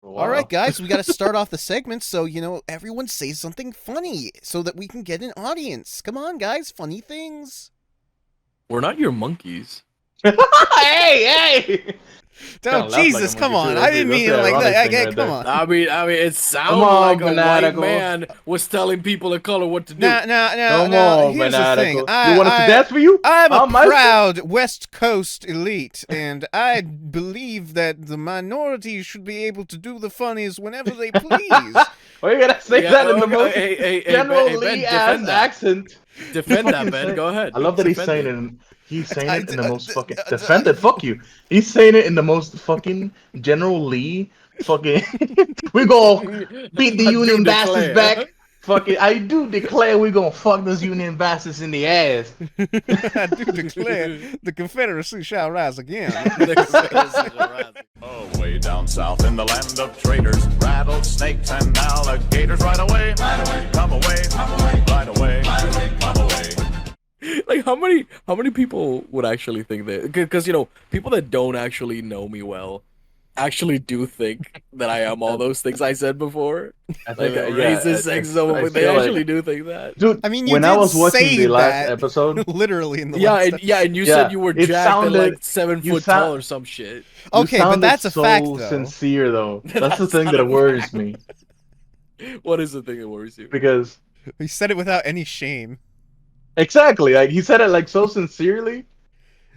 Wow. All right, guys, we got to start off the segment, so, everyone say something funny so that we can get an audience. Come on, guys, funny things. We're not your monkeys. Hey! Oh, Jesus, come on. I didn't mean it like that. Come on. I mean, it sounds Come on, like a white Fanatical. man was telling people of color what to do. Now, Come on, here's the thing. Fanatical. You want us to dance for you? I'm a Maestro? proud West Coast elite, and I believe that the minorities should be able to do the funnies whenever they please. Why you gotta say that in the most hey, General Ben, Lee-ass accent? Defend that, Ben. Go ahead. I love that he's Defend saying it. it. He's saying it in the most fucking defend it. Fuck you. He's saying it in the most fucking General Lee. Fucking, we gonna beat the I do Union bastards declare. back. Fucking, I do declare we gonna fuck those Union bastards in the ass. I do declare the Confederacy shall rise again. Oh, way down south in the land of traders, rattlesnakes and alligators. Right away, come away, right away, come away. Like how many people would actually think that? Because people that don't actually know me well actually do think that I am all those things I said before. I Like think, racist, sexism. They actually do think that. dude. I mean, you when did I was watching say the last that, episode, literally in the last And you Yeah, said you were it jacked and sounded- like 7 you foot sound- tall or some shit. you Okay, but sounded that's a so fact, though. sincere, though. That's the That's thing not that a worries fact. me What is the thing that worries you? because He said it without any shame. exactly, like he said it like so sincerely.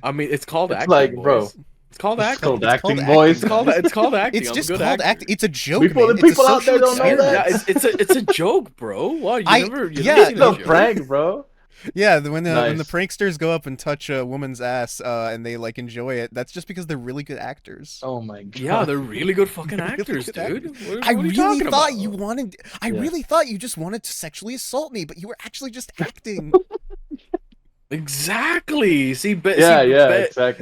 I mean, it's called It's acting, like, boys. bro, It's called It's acting. called It's acting, called boys. It's called acting. It's I'm a just good called actor. acting. It's a joke, People- man. the people it's a out there social don't know that. experiment. Yeah, it's a joke, bro. What? I- You never yeah, seen It's a a joke? prank, bro. Yeah, when the Nice. pranksters go up and touch a woman's ass and they like enjoy it, that's just because they're really good actors. Oh my god. Yeah, they're really good fucking Really actors, good dude. actors. What I are you really talking thought about? you wanted. I Yeah. really thought you just wanted to sexually assault me, but you were actually just acting. Exactly. See, exactly.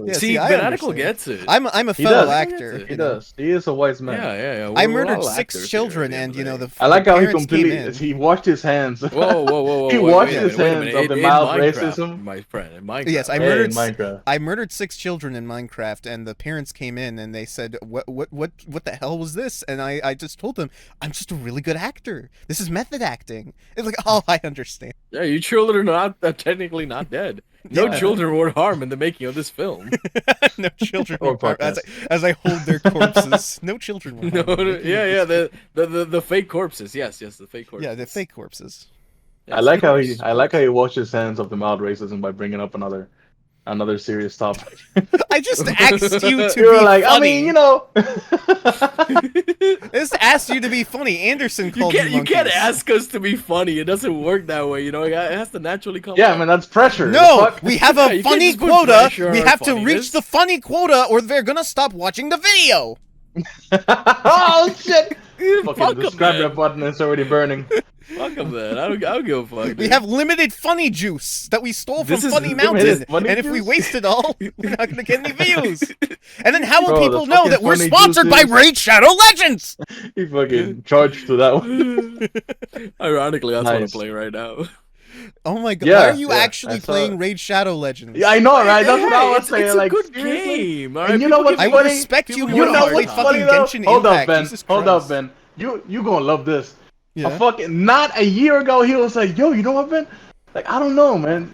Yeah, see, see, I Benatical understand. gets it. I'm a He fellow does. actor. He He you know. does. He is a wise man. Yeah. I We're murdered all 6 actors children, here at and the end of the day. I like how he parents came completely in. he washed his hands. Whoa! He wait washed a his minute, hands wait a of minute. the In mild Minecraft, racism. my friend. In Minecraft. Yes, I Hey, murdered. Minecraft. I murdered 6 children in Minecraft, and the parents came in and they said, "What the hell was this?" And I just told them, "I'm just a really good actor. This is method acting." It's like, oh, I understand. Yeah, you children are not technically not dead. No Yeah. children were harmed in the making of this film. No children Or were harmed. podcast. As I hold their corpses. No children were No, harmed. in making yeah, this the fake corpses. Yes, the fake corpses. Yeah, the fake corpses. Yes, I like of how course, he of I like how course. he washed his hands of the mild racism by bringing up another serious topic. I just asked you to You were be like, funny. I mean, you know. I just asked you to be funny. Anderson You called can't monkeys. ask us to be funny. It doesn't work that way. You know, it has to naturally come. Yeah, out. man, that's pressure. No, The fuck? we have Yeah, a you can't funny just put quota. pressure on We our have to reach funniness. the funny quota, or they're gonna stop watching the video. Oh shit! Fuck Fucking 'em, subscribe man. that button. It's already burning. Fuck them, then. I don't give a fuck. We dude. have limited funny juice that we stole from This is Funny limited Mountain, funny and if we juice? waste it all, we're not gonna get any views. And then how will Bro, the people know fucking that we're funny sponsored juice by is- Raid Shadow Legends? He fucking charged to that one. Ironically, that's what I'm Nice. playing right now. Oh my god! Yeah, Why are you yeah, actually I saw playing it. Raid Shadow Legends? Yeah, I know, right? That's what I was it's saying. Like, a good seriously? game. All And right? you know People what's give I you- would funny? respect people you give more You a know to hard play what's time. fucking funny though? Genshin Hold up, Impact. Ben. Jesus Hold up, Christ. Ben. You gonna love this. Yeah. A fucking not a year ago, he was like, "Yo, you know what, Ben? Like, I don't know, man.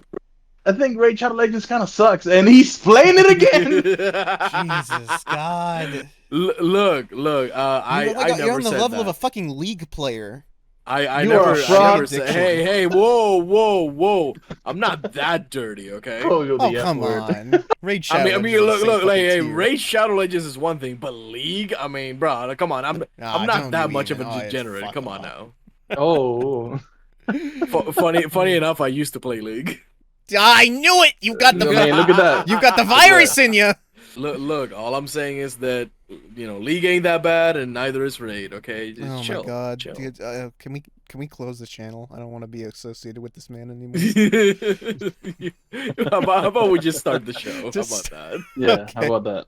I think Raid Shadow Legends kind of sucks," and he's playing it again. Jesus God! Look. I never you're on the said level of that. a fucking league player. I You never are a fraud. said. Hey, whoa. I'm not that dirty, okay? Oh, you're Oh the F come word. on! Raid Shadow. I mean, Legends is look, the like, same hey, fucking tier. Raid Shadow Legends is one thing, but League, I mean, bro, come on, I'm don't not that you much even. of a Oh, degenerate. fuck Come on off. now. Oh, Funny enough, I used to play League. I knew it. You got the. I mean, look at that. You got the virus in you. Look, all I'm saying is that League ain't that bad, and neither is Raid. Okay, just Oh chill, my god! chill. Dude, can we close the channel? I don't want to be associated with this man anymore. How about we just start the show? Just- How about yeah. Okay. How about that?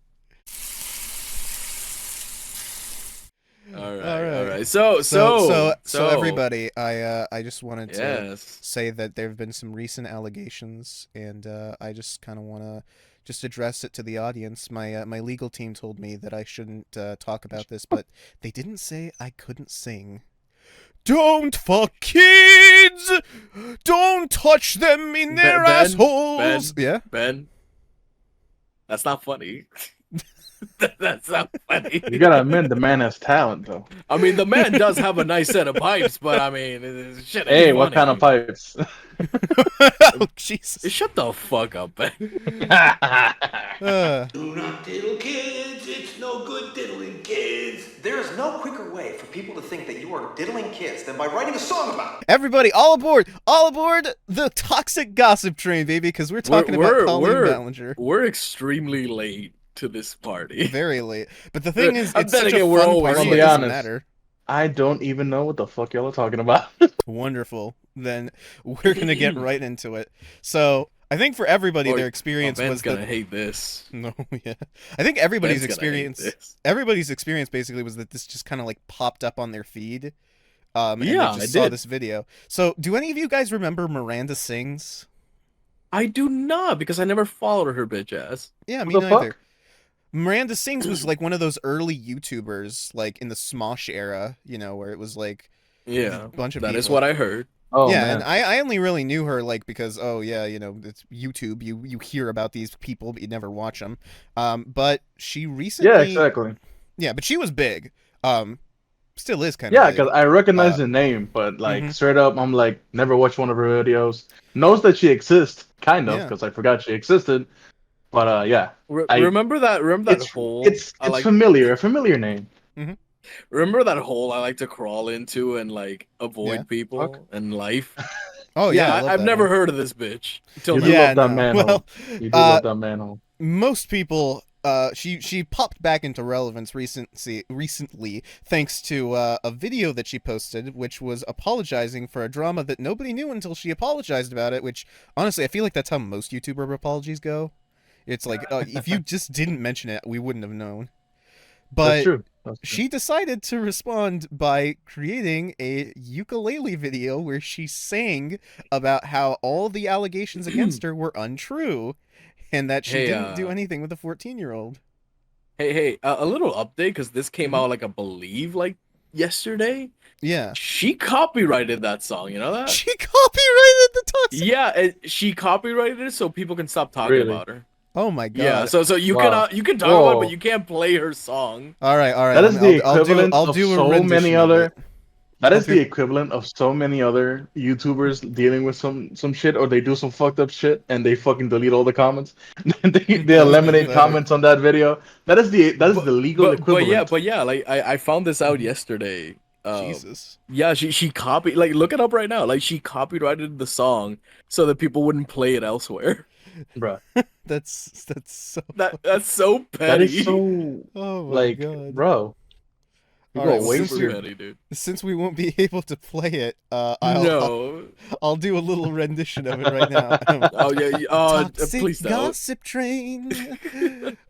that? All Alright. right. So So everybody, I just wanted to Yes. say that there have been some recent allegations, and I just kind of want to just address it to the audience. My legal team told me that I shouldn't talk about this, but they didn't say I couldn't sing. Don't fuck kids! Don't touch them in their assholes! Yeah? Ben, that's not funny. That's not funny. You gotta admit, the man has talent, though. I mean, the man does have a nice set of pipes, but I mean, shit. Hey, what kind of pipes? Oh, Jesus. Shut the fuck up, Ben. Do not diddle kids, it's no good diddling kids. There is no quicker way for people to think that you are diddling kids than by writing a song about it. Everybody, all aboard the toxic gossip train, baby, because we're talking about Collen Ballinger. We're extremely late to this party. Very late. But the thing is, I'm it's such betting a we're fun always party, late. it doesn't Honest. matter. I don't even know what the fuck y'all are talking about. Wonderful. Then we're gonna get right into it. So I think for everybody, their experience Ben's was gonna hate this. No, yeah. I think everybody's Ben's gonna hate experience. this. Everybody's experience basically was that this just kind of like popped up on their feed. And Yeah, they just it saw did. this video. So, do any of you guys remember Miranda Sings? I do not, because I never followed her bitch ass. Yeah, me What the neither. fuck? Miranda Sings was like one of those early YouTubers, like in the Smosh era, you know, where it was like Yeah, a bunch of that people. is what I heard. Oh, yeah, man. and I only really knew her like because you know, it's YouTube. You hear about these people, but you never watch them. But she recently, Yeah, exactly. yeah, but she was big. Still is kind of Yeah, big. because I recognize the name, but like Mhm. straight up, I'm like never watched one of her videos. Knows that she exists, kind of, Yeah. because I forgot she existed. But yeah, I- Remember that it's hole? it's I like familiar, a familiar name. remember that hole I like to crawl into and like avoid Yeah. people Fuck. and life. Oh yeah, I love I've that never one. heard of this bitch till You now. do Yeah, love that no. manhole. Well, You do love that manhole. most people she popped back into relevance recently thanks to a video that she posted, which was apologizing for a drama that nobody knew until she apologized about it, which honestly I feel like that's how most YouTuber apologies go. It's like if you just didn't mention it, we wouldn't have known. But That's true. That's true. she decided to respond by creating a ukulele video where she sang about how all the allegations against her were untrue and that she Hey, didn't do anything with a 14-year-old. Hey, a little update, because this came out like I believe like yesterday. Yeah. She copyrighted that song. You know that? She copyrighted the toxic. Yeah, she copyrighted it so people can stop talking Really? about her. Oh my god. Yeah, so you Wow. you can talk about it, Whoa. but you can't play her song. All right. That is the equivalent I'll of do a so rendition many of other. it. That I'll is do- the equivalent of so many other YouTubers dealing with some shit, or they do some fucked up shit and they fucking delete all the comments. They eliminate pathetic. comments on that video. That is the legal equivalent. But yeah, like I found this out yesterday. Jesus. Yeah, she copied, like, look it up right now. Like, she copyrighted the song so that people wouldn't play it elsewhere. Bruh. That's so That's so petty. That is so Oh my like, god. bro. You All go right, way since too- super petty, dude. Since we won't be able to play it, No. I'll do a little rendition of it right now. Oh yeah. Oh, Toxic please don't. gossip train,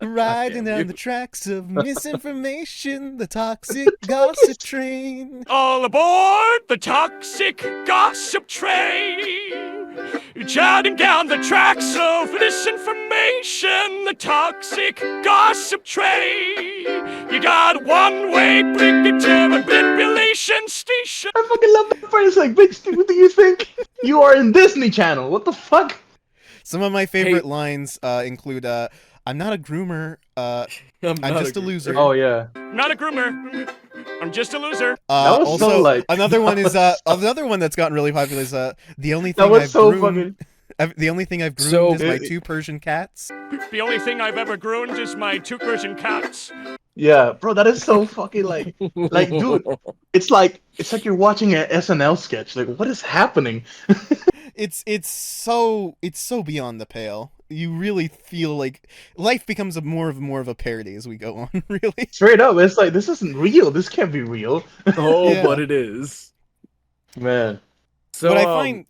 riding Damn you. down the tracks of misinformation. The toxic gossip train. All aboard the toxic gossip train. Chatting down the tracks of misinformation. The toxic gossip train. You got one-way brigative and manipulation station. I fucking love that part. It's like, bitch, what do you think? You are in Disney Channel. What the fuck? Some of my favorite lines include, "I'm not a groomer. I'm not just a loser." Oh yeah. Not a groomer. I'm just a loser. That was also, so, like- another one is another one that's gotten really popular is the only That thing was I've so groomed. The only thing I've groomed So- is my 2 Persian cats. The only thing I've ever groomed is my 2 Persian cats. Yeah, bro, that is so fucking like, dude, it's like you're watching an SNL sketch. Like, what is happening? It's so beyond the pale. You really feel like life becomes more of a parody as we go on. Really. Straight up, it's like this isn't real. This can't be real, Oh, Yeah. but it is. man. So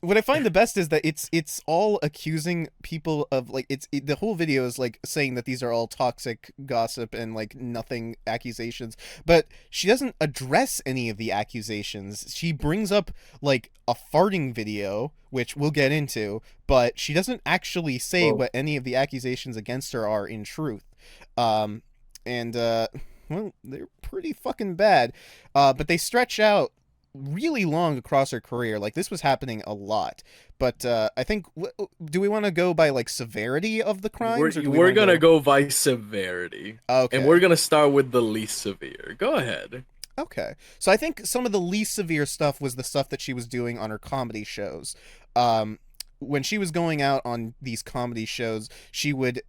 what I find the best is that it's all accusing people of like the whole video is like saying that these are all toxic gossip and like nothing accusations, but she doesn't address any of the accusations. She brings up like a farting video, which we'll get into, but she doesn't actually say what any of the accusations against her are in truth. Well, they're pretty fucking bad. But they stretch out really long across her career. Like, this was happening a lot. But I think, do we want to go by like severity of the crimes? we're gonna go by severity. Okay. And we're gonna start with the least severe. Go ahead. Okay. So I think some of the least severe stuff was the stuff that she was doing on her comedy shows. When she was going out on these comedy shows, she would,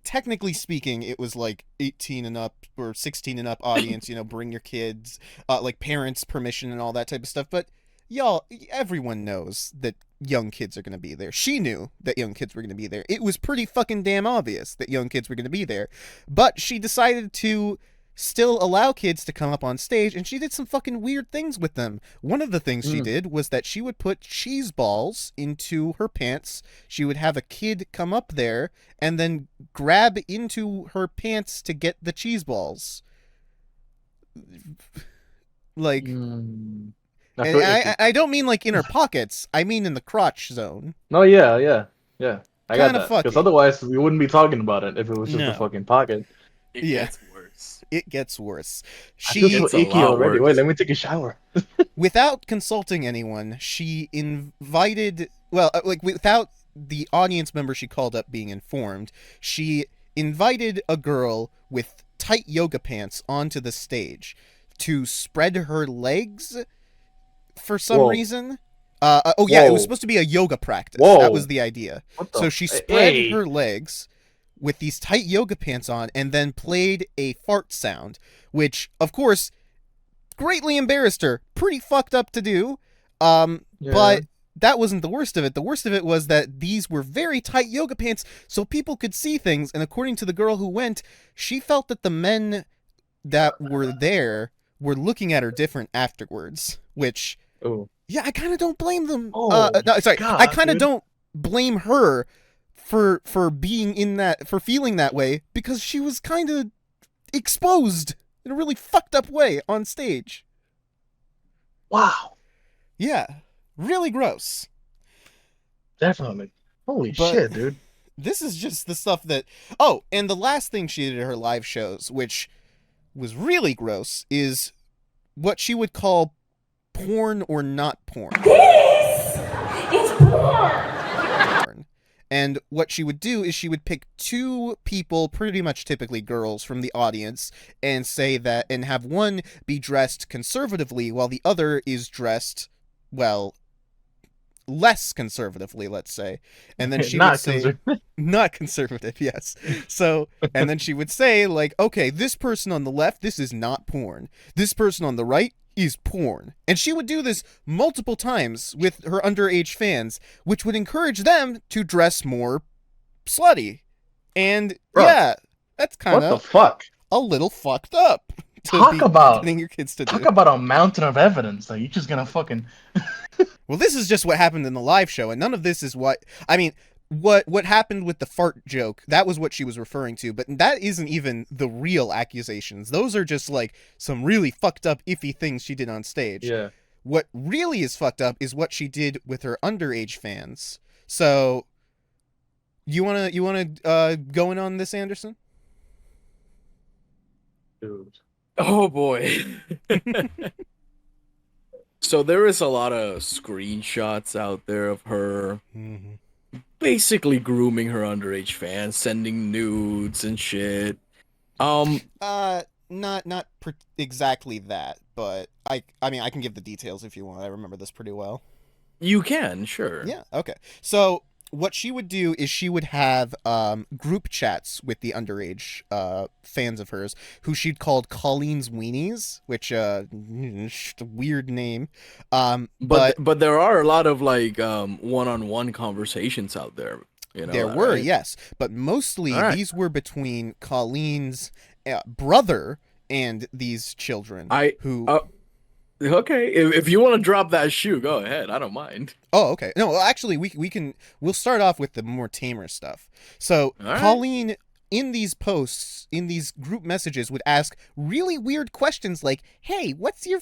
technically speaking, it was like 18 and up or 16 and up audience, bring your kids, like parents' permission and all that type of stuff. But y'all, everyone knows that young kids are going to be there. She knew that young kids were going to be there. It was pretty fucking damn obvious that young kids were going to be there. But she decided to still allow kids to come up on stage, and she did some fucking weird things with them. One of the things she did was that she would put cheese balls into her pants. She would have a kid come up there and then grab into her pants to get the cheese balls. Like, and I don't mean like in her pockets. I mean in the crotch zone. No, yeah. I got Kinda that. fucky. Because otherwise, we wouldn't be talking about it if it was just No. a fucking pocket. It Yeah. gets worse. It gets worse. I feel It's so a icky lot already. worse. Wait, let me take a shower. Without consulting anyone, she invited, without the audience member she called up being informed, she invited a girl with tight yoga pants onto the stage to spread her legs for some reason. It was supposed to be a yoga practice. Whoa. That was the idea. What the So she spread Hey. her legs with these tight yoga pants on and then played a fart sound, which, of course, greatly embarrassed her. Pretty fucked up to do. But that wasn't the worst of it. The worst of it was that these were very tight yoga pants, so people could see things. And according to the girl who went, she felt that the men that were there were looking at her different afterwards, which... Oh. Yeah, I kind of don't blame them. Oh, no, sorry, God, I kind of dude. don't blame her for being in that, for feeling that way, because she was kind of exposed in a really fucked up way on stage. Wow. Yeah, really gross. Definitely. Holy But- shit, dude. This is just the stuff that... Oh, and the last thing she did at her live shows, which was really gross, is what she would call porn or not porn. It's porn! And what she would do is she would pick two people, pretty much typically girls, from the audience and say that, and have one be dressed conservatively while the other is dressed, well, less conservatively, let's say. And then she would say, not conservative, yes. So, and then she would say, like, okay, this person on the left, this is not porn. This person on the right is porn. And she would do this multiple times with her underage fans, which would encourage them to dress more slutty. And Bruh. yeah, that's What kind the of fuck? a little fucked up. To Talk be about- getting your kids to do. Talk about a mountain of evidence. Like, you're just gonna fucking... Well, this is just what happened in the live show, and none of this is what... I mean, what happened with the fart joke, that was what she was referring to, but that isn't even the real accusations. Those are just, like, some really fucked up, iffy things she did on stage. Yeah. What really is fucked up is what she did with her underage fans. So, you wanna go in on this, Anderson? Dude. Oh boy. So there is a lot of screenshots out there of her basically grooming her underage fans, sending nudes and shit. Not exactly that, but I mean, I can give the details if you want. I remember this pretty well. You can, sure. Yeah, okay. So what she would do is she would have group chats with the underage fans of hers, who she'd called Colleen's Weenies, which a weird name. But there are a lot of like one-on-one conversations out there. You know, there were, right? yes, but mostly All right. these were between Colleen's brother and these children. Okay, if you want to drop that shoe, go ahead. I don't mind. Oh, okay. No, well, actually, we'll start off with the more tamer stuff. So All right. Colleen, in these posts, in these group messages, would ask really weird questions like, "Hey, what's your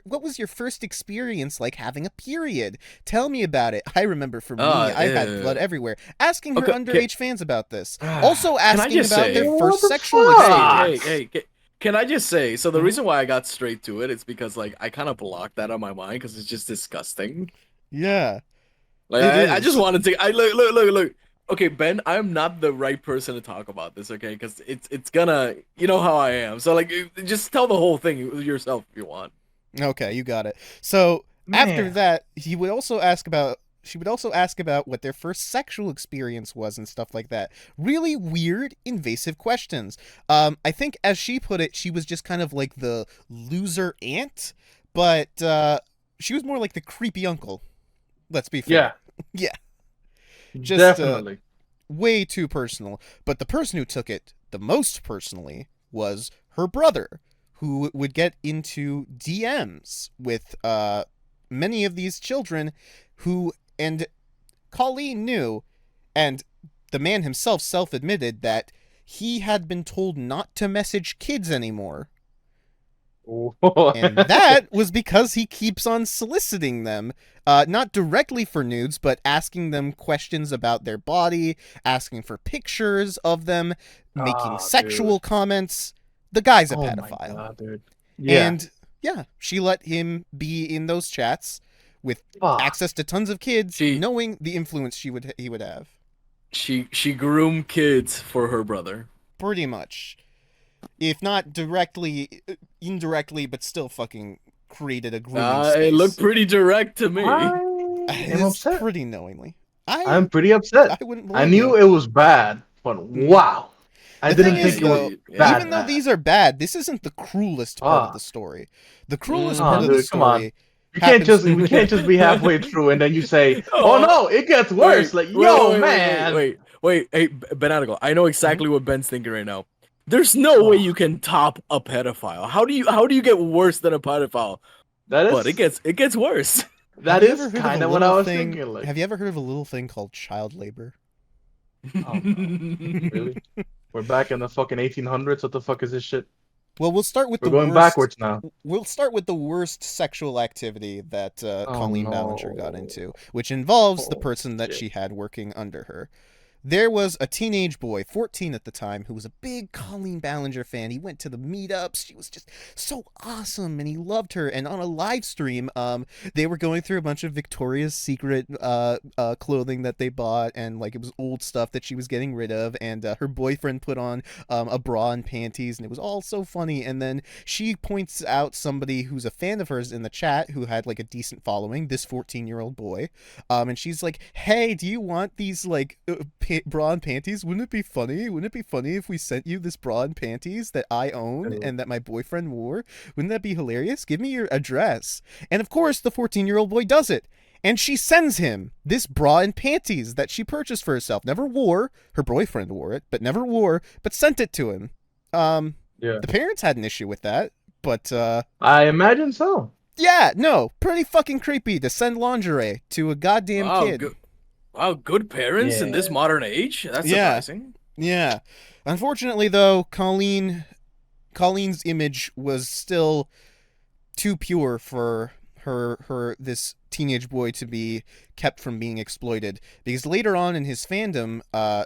What was your first experience like having a period? Tell me about it." I remember for me, I had ew. blood everywhere. Asking her Okay, underage fans about this. Also Can I asking just about say- their What first the sexual fuck? experience. Hey, can I just say? So the reason why I got straight to it is because like I kind of blocked that on my mind because it's just disgusting. Yeah. Like It I just is. wanted to. I look. Okay, Ben, I'm not the right person to talk about this. Okay, because it's gonna. You know how I am. So like, just tell the whole thing yourself if you want. Okay, you got it. So after Man. that, she would also ask about what their first sexual experience was and stuff like that. Really weird, invasive questions. I think as she put it, she was just kind of like the loser aunt, but she was more like the creepy uncle. Let's be fair. Yeah, Yeah. Just definitely. way too personal. But the person who took it the most personally was her brother, who would get into DMs with many of these children and Colleen knew, and the man himself self-admitted that he had been told not to message kids anymore. And that was because he keeps on soliciting them, not directly for nudes, but asking them questions about their body, asking for pictures of them, making sexual comments. The guy's a Oh my pedophile. God, dude. Yeah. And yeah, she let him be in those chats with Fuck. access to tons of kids, She- knowing the influence he would have. She groomed kids for her brother. Pretty much. If not directly, indirectly, but still fucking created a grooming space. It looked pretty direct to me. I'm It's upset. pretty knowingly. I'm pretty upset. I wouldn't I blame knew you. it was bad, but wow. I The didn't thing think is, it was though, bad. even though bad. these are bad, this isn't the cruelest part of Ah. the story. The cruelest Mm. part of the Dude, come on. story. We can't happens- we can't just be halfway through and then you say, Oh. "Oh no, it gets worse." Like, yo, man. Wait. Hey, Benadical, I know exactly what Ben's thinking right now. There's no way you can top a pedophile. How do you get worse than a pedophile? That is But it gets worse. that Have you is ever heard kind a of what I little was thing- thinking. Like, Have you ever heard of a little thing called child labor? oh, no. Really? We're back in the fucking 1800s. What the fuck is this shit? Well, we'll start with We're the going worst. backwards now. We'll start with the worst sexual activity that Colleen no. Ballinger got into, which involves the Oh, person that shit. she had working under her. There was a teenage boy, 14 at the time, who was a big Colleen Ballinger fan. He went to the meetups. She was just so awesome, and he loved her. And on a live stream, they were going through a bunch of Victoria's Secret clothing that they bought, and like it was old stuff that she was getting rid of. And her boyfriend put on a bra and panties, and it was all so funny. And then she points out somebody who's a fan of hers in the chat who had like a decent following, this 14-year-old boy. And she's like, "Hey, do you want these like bra and panties? Wouldn't it be funny? Wouldn't it be funny if we sent you this bra and panties that I own and that my boyfriend wore? Wouldn't that be hilarious? Give me your address." And of course, the 14-year-old boy does it. And she sends him this bra and panties that she purchased for herself. Never wore. Her boyfriend wore it, but never wore, but sent it to him. Yeah. The parents had an issue with that, but I imagine so. yeah, no, pretty fucking creepy to send lingerie to a goddamn kid. Wow, good parents in this modern age. That's Yeah. surprising. Yeah. Unfortunately, though, Colleen's image was still too pure for this teenage boy to be kept from being exploited. Because later on in his fandom,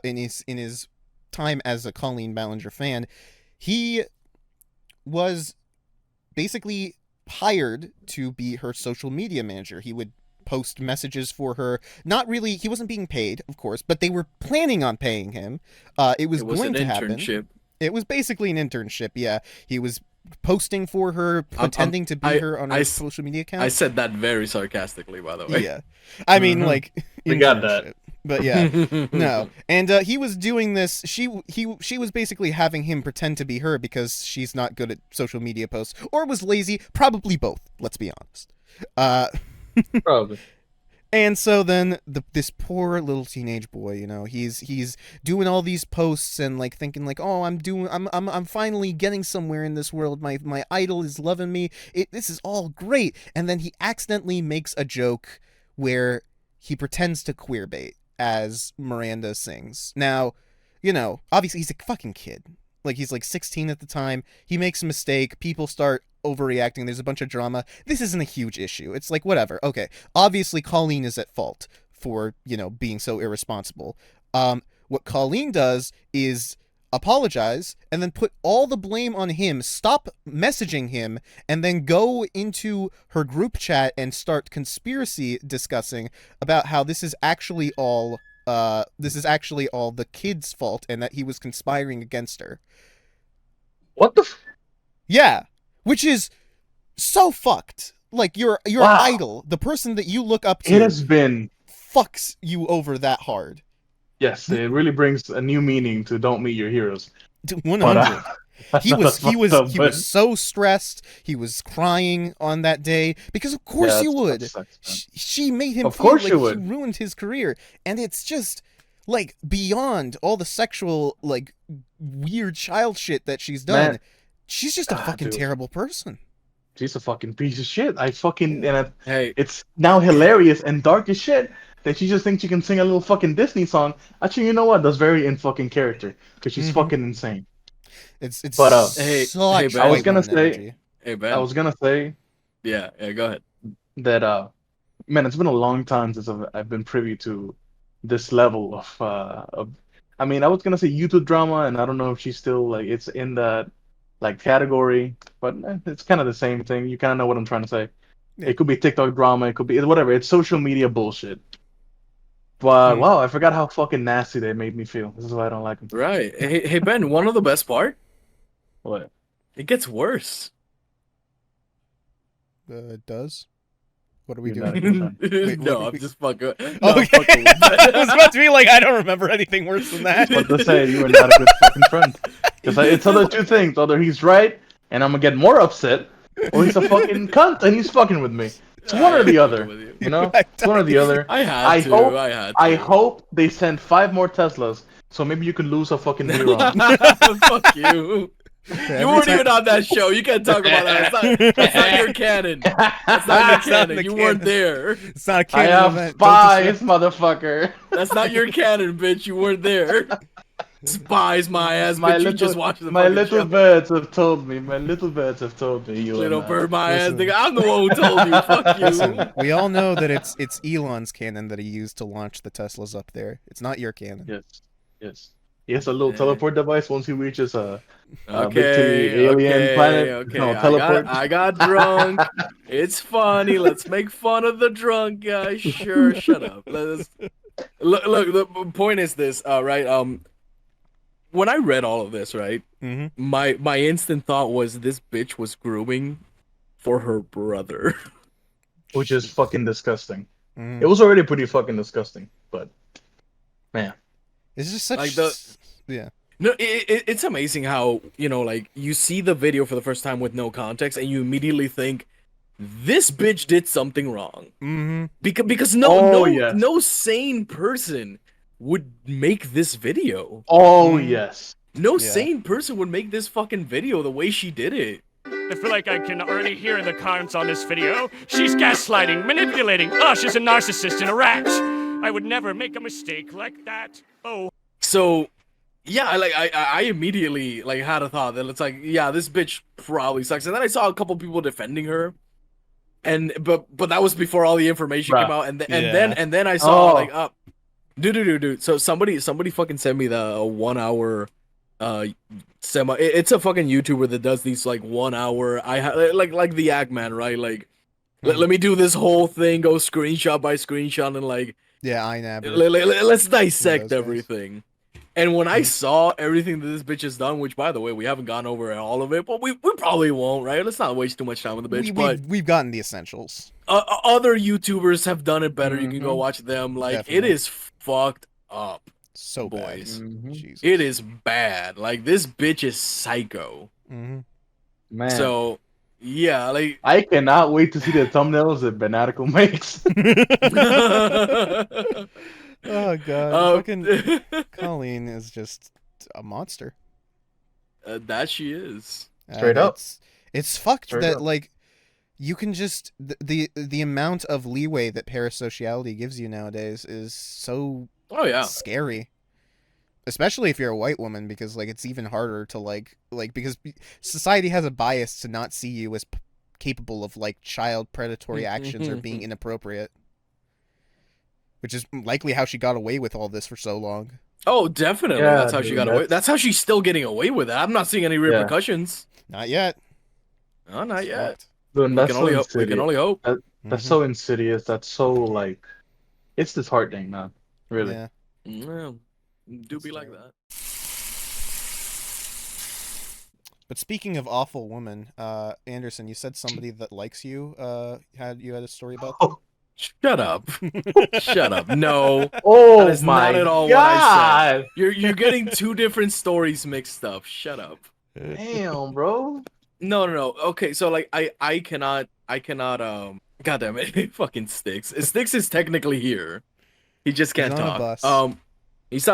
in his time as a Colleen Ballinger fan, he was basically hired to be her social media manager. He would post messages for her. Not really, he wasn't being paid, of course, but they were planning on paying him. It was going to happen. Internship. It was basically an internship, yeah. He was posting for her, pretending to be her on her social media account. I said that very sarcastically, by the way. Yeah. I mean, like, We got that. internship. But yeah, no. And he was doing this. She was basically having him pretend to be her because she's not good at social media posts or was lazy. Probably both. Let's be honest. Probably. And so then this poor little teenage boy, you know, he's doing all these posts and like thinking like, oh, I'm finally getting somewhere in this world. My idol is loving me. This is all great. And then he accidentally makes a joke where he pretends to queerbait as Miranda sings. Now, you know, obviously he's a fucking kid. Like, he's like 16 at the time. He makes a mistake. People start overreacting. There's a bunch of drama. This isn't a huge issue. It's like, whatever. Okay. Obviously, Colleen is at fault for, you know, being so irresponsible. What Colleen does is apologize and then put all the blame on him, stop messaging him, and then go into her group chat and start conspiracy discussing about how this is actually all the kid's fault and that he was conspiring against her. What the? Yeah, which is so fucked. Like, your Wow. idol, the person that you look up to, It has been. fucks you over that hard. Yes, it really brings a new meaning to "Don't Meet Your Heroes." 100. He That's was fucked up, but- so stressed. He was crying on that day because of course Yeah, you that would. sucks, man. She made him Of feel course like you he would. ruined his career, and it's just like beyond all the sexual like weird child shit that she's done. Man. She's just a fucking dude. terrible person. She's a fucking piece of shit. Hey, It's now hilarious and dark as shit that she just thinks she can sing a little fucking Disney song. Actually, you know what? That's very in fucking character because she's fucking insane. It's But, hey, such Ben. I was gonna white woman say- energy. hey, Ben. I was gonna say Yeah, go ahead. that man, it's been a long time since I've been privy to this level of. I mean, I was gonna say YouTube drama, and I don't know if she's still like it's in that like category, but it's kind of the same thing. You kind of know what I'm trying to say. Yeah. It could be TikTok drama, it could be whatever. It's social media bullshit. But wow, I forgot how fucking nasty they made me feel. This is why I don't like them. Right. Hey, Ben, one of the best part? What? It gets worse. It does. What are we You're not a doing? good fan. Wait, No, what- I'm just fucking. No, I'm Okay. fucking with Ben. I was about to be like, I don't remember anything worse than that. What to say? You are not a good fucking friend. Because it's either two things: either he's right, and I'm gonna get more upset, or he's a fucking cunt and he's fucking with me. It's one or the other. With you. You know, it's one or the other. I had I to. hope- I had to. I hope they send 5 more Teslas, so maybe you can lose a fucking neuron. Fuck you. You weren't even on that show. You can't talk about that. That's not your canon. That's not your It's not canon. the You canon. weren't there. It's not a I canon have event. Don't spies, motherfucker. That's not your canon, bitch. You weren't there. Spies my ass, My bitch. You little, just watched the my fucking little show. birds have told me. My little birds have told me. You Little are bird my ass, Listen. nigga. I'm the one who told you. Fuck you. Listen, we all know that it's Elon's cannon that he used to launch the Teslas up there. It's not your cannon. Yes, yes. He has a little Yeah. teleport device once he reaches a big Okay, titty alien planet. okay. No, I teleport. got drunk. It's funny. Let's make fun of the drunk guy. Sure, shut up. Let's look. The point is this. Right. When I read all of this, right, Mm-hmm. my instant thought was this bitch was grooming for her brother. Which is fucking disgusting. Mm-hmm. It was already pretty fucking disgusting, but man, It's just such. Like the- Yeah. No, it's amazing how, you know, like, you see the video for the first time with no context and you immediately think, this bitch did something wrong. Mm-hmm. Because Oh, yes. no sane person would make this video. oh yes, No Yeah. sane person would make this fucking video the way she did it. I feel like I can already hear in the comments on this video. She's gaslighting, manipulating. Oh, she's a narcissist and a rat. I would never make a mistake like that. Oh. So, yeah, I immediately like had a thought that it's like, yeah, this bitch probably sucks. And then I saw a couple people defending her, and but that was before all the information Bruh. came out, and Yeah. then I saw Oh. like dude. So somebody fucking sent me the 1 hour it's a fucking YouTuber that does these like 1 hour like the Act Man, right? Like let me do this whole thing, go screenshot by screenshot, and like Yeah, I know. let's dissect those guys. everything. And when I saw everything that this bitch has done, which by the way we haven't gone over all of it, but we probably won't, right? Let's not waste too much time with the bitch. But We've gotten the essentials. other YouTubers have done it better. You can go Mhm. watch them. Like it Definitely. is fucked up. So Boys. bad. Jesus. It is bad. Like this bitch is psycho. Mm-hmm. man. So Yeah, like I cannot wait to see the thumbnails that Benatical makes. Oh god, uh, fucking Colleen is just a monster. that she is. Straight And up. it's fucked Straight that up. like you can just the amount of leeway that parasociality gives you nowadays is so Oh yeah. scary. Especially if you're a white woman, because like it's even harder to like because society has a bias to not see you as capable of like child predatory actions or being inappropriate, which is likely how she got away with all this for so long. Oh, definitely. Yeah, That's how she dude, got away. That's how she's still getting away with it. I'm not seeing any Yeah. repercussions. Not yet. Oh, not It's yet. fucked. dude, We that's can so only hope. We can insidious. only hope. That's so insidious. That's so like, it's disheartening, man. Really. Yeah. Yeah, do be like that. But speaking of awful woman, Anderson, you said somebody that likes you had a story about them? Shut up. Shut up. No. Oh That is my not at all what I said. You're getting two different stories mixed up. Shut up. Damn, bro. No. Okay, so like I cannot God damn it. It fucking Sticks. Sticks is technically here. He just can't on a talk. bus. He's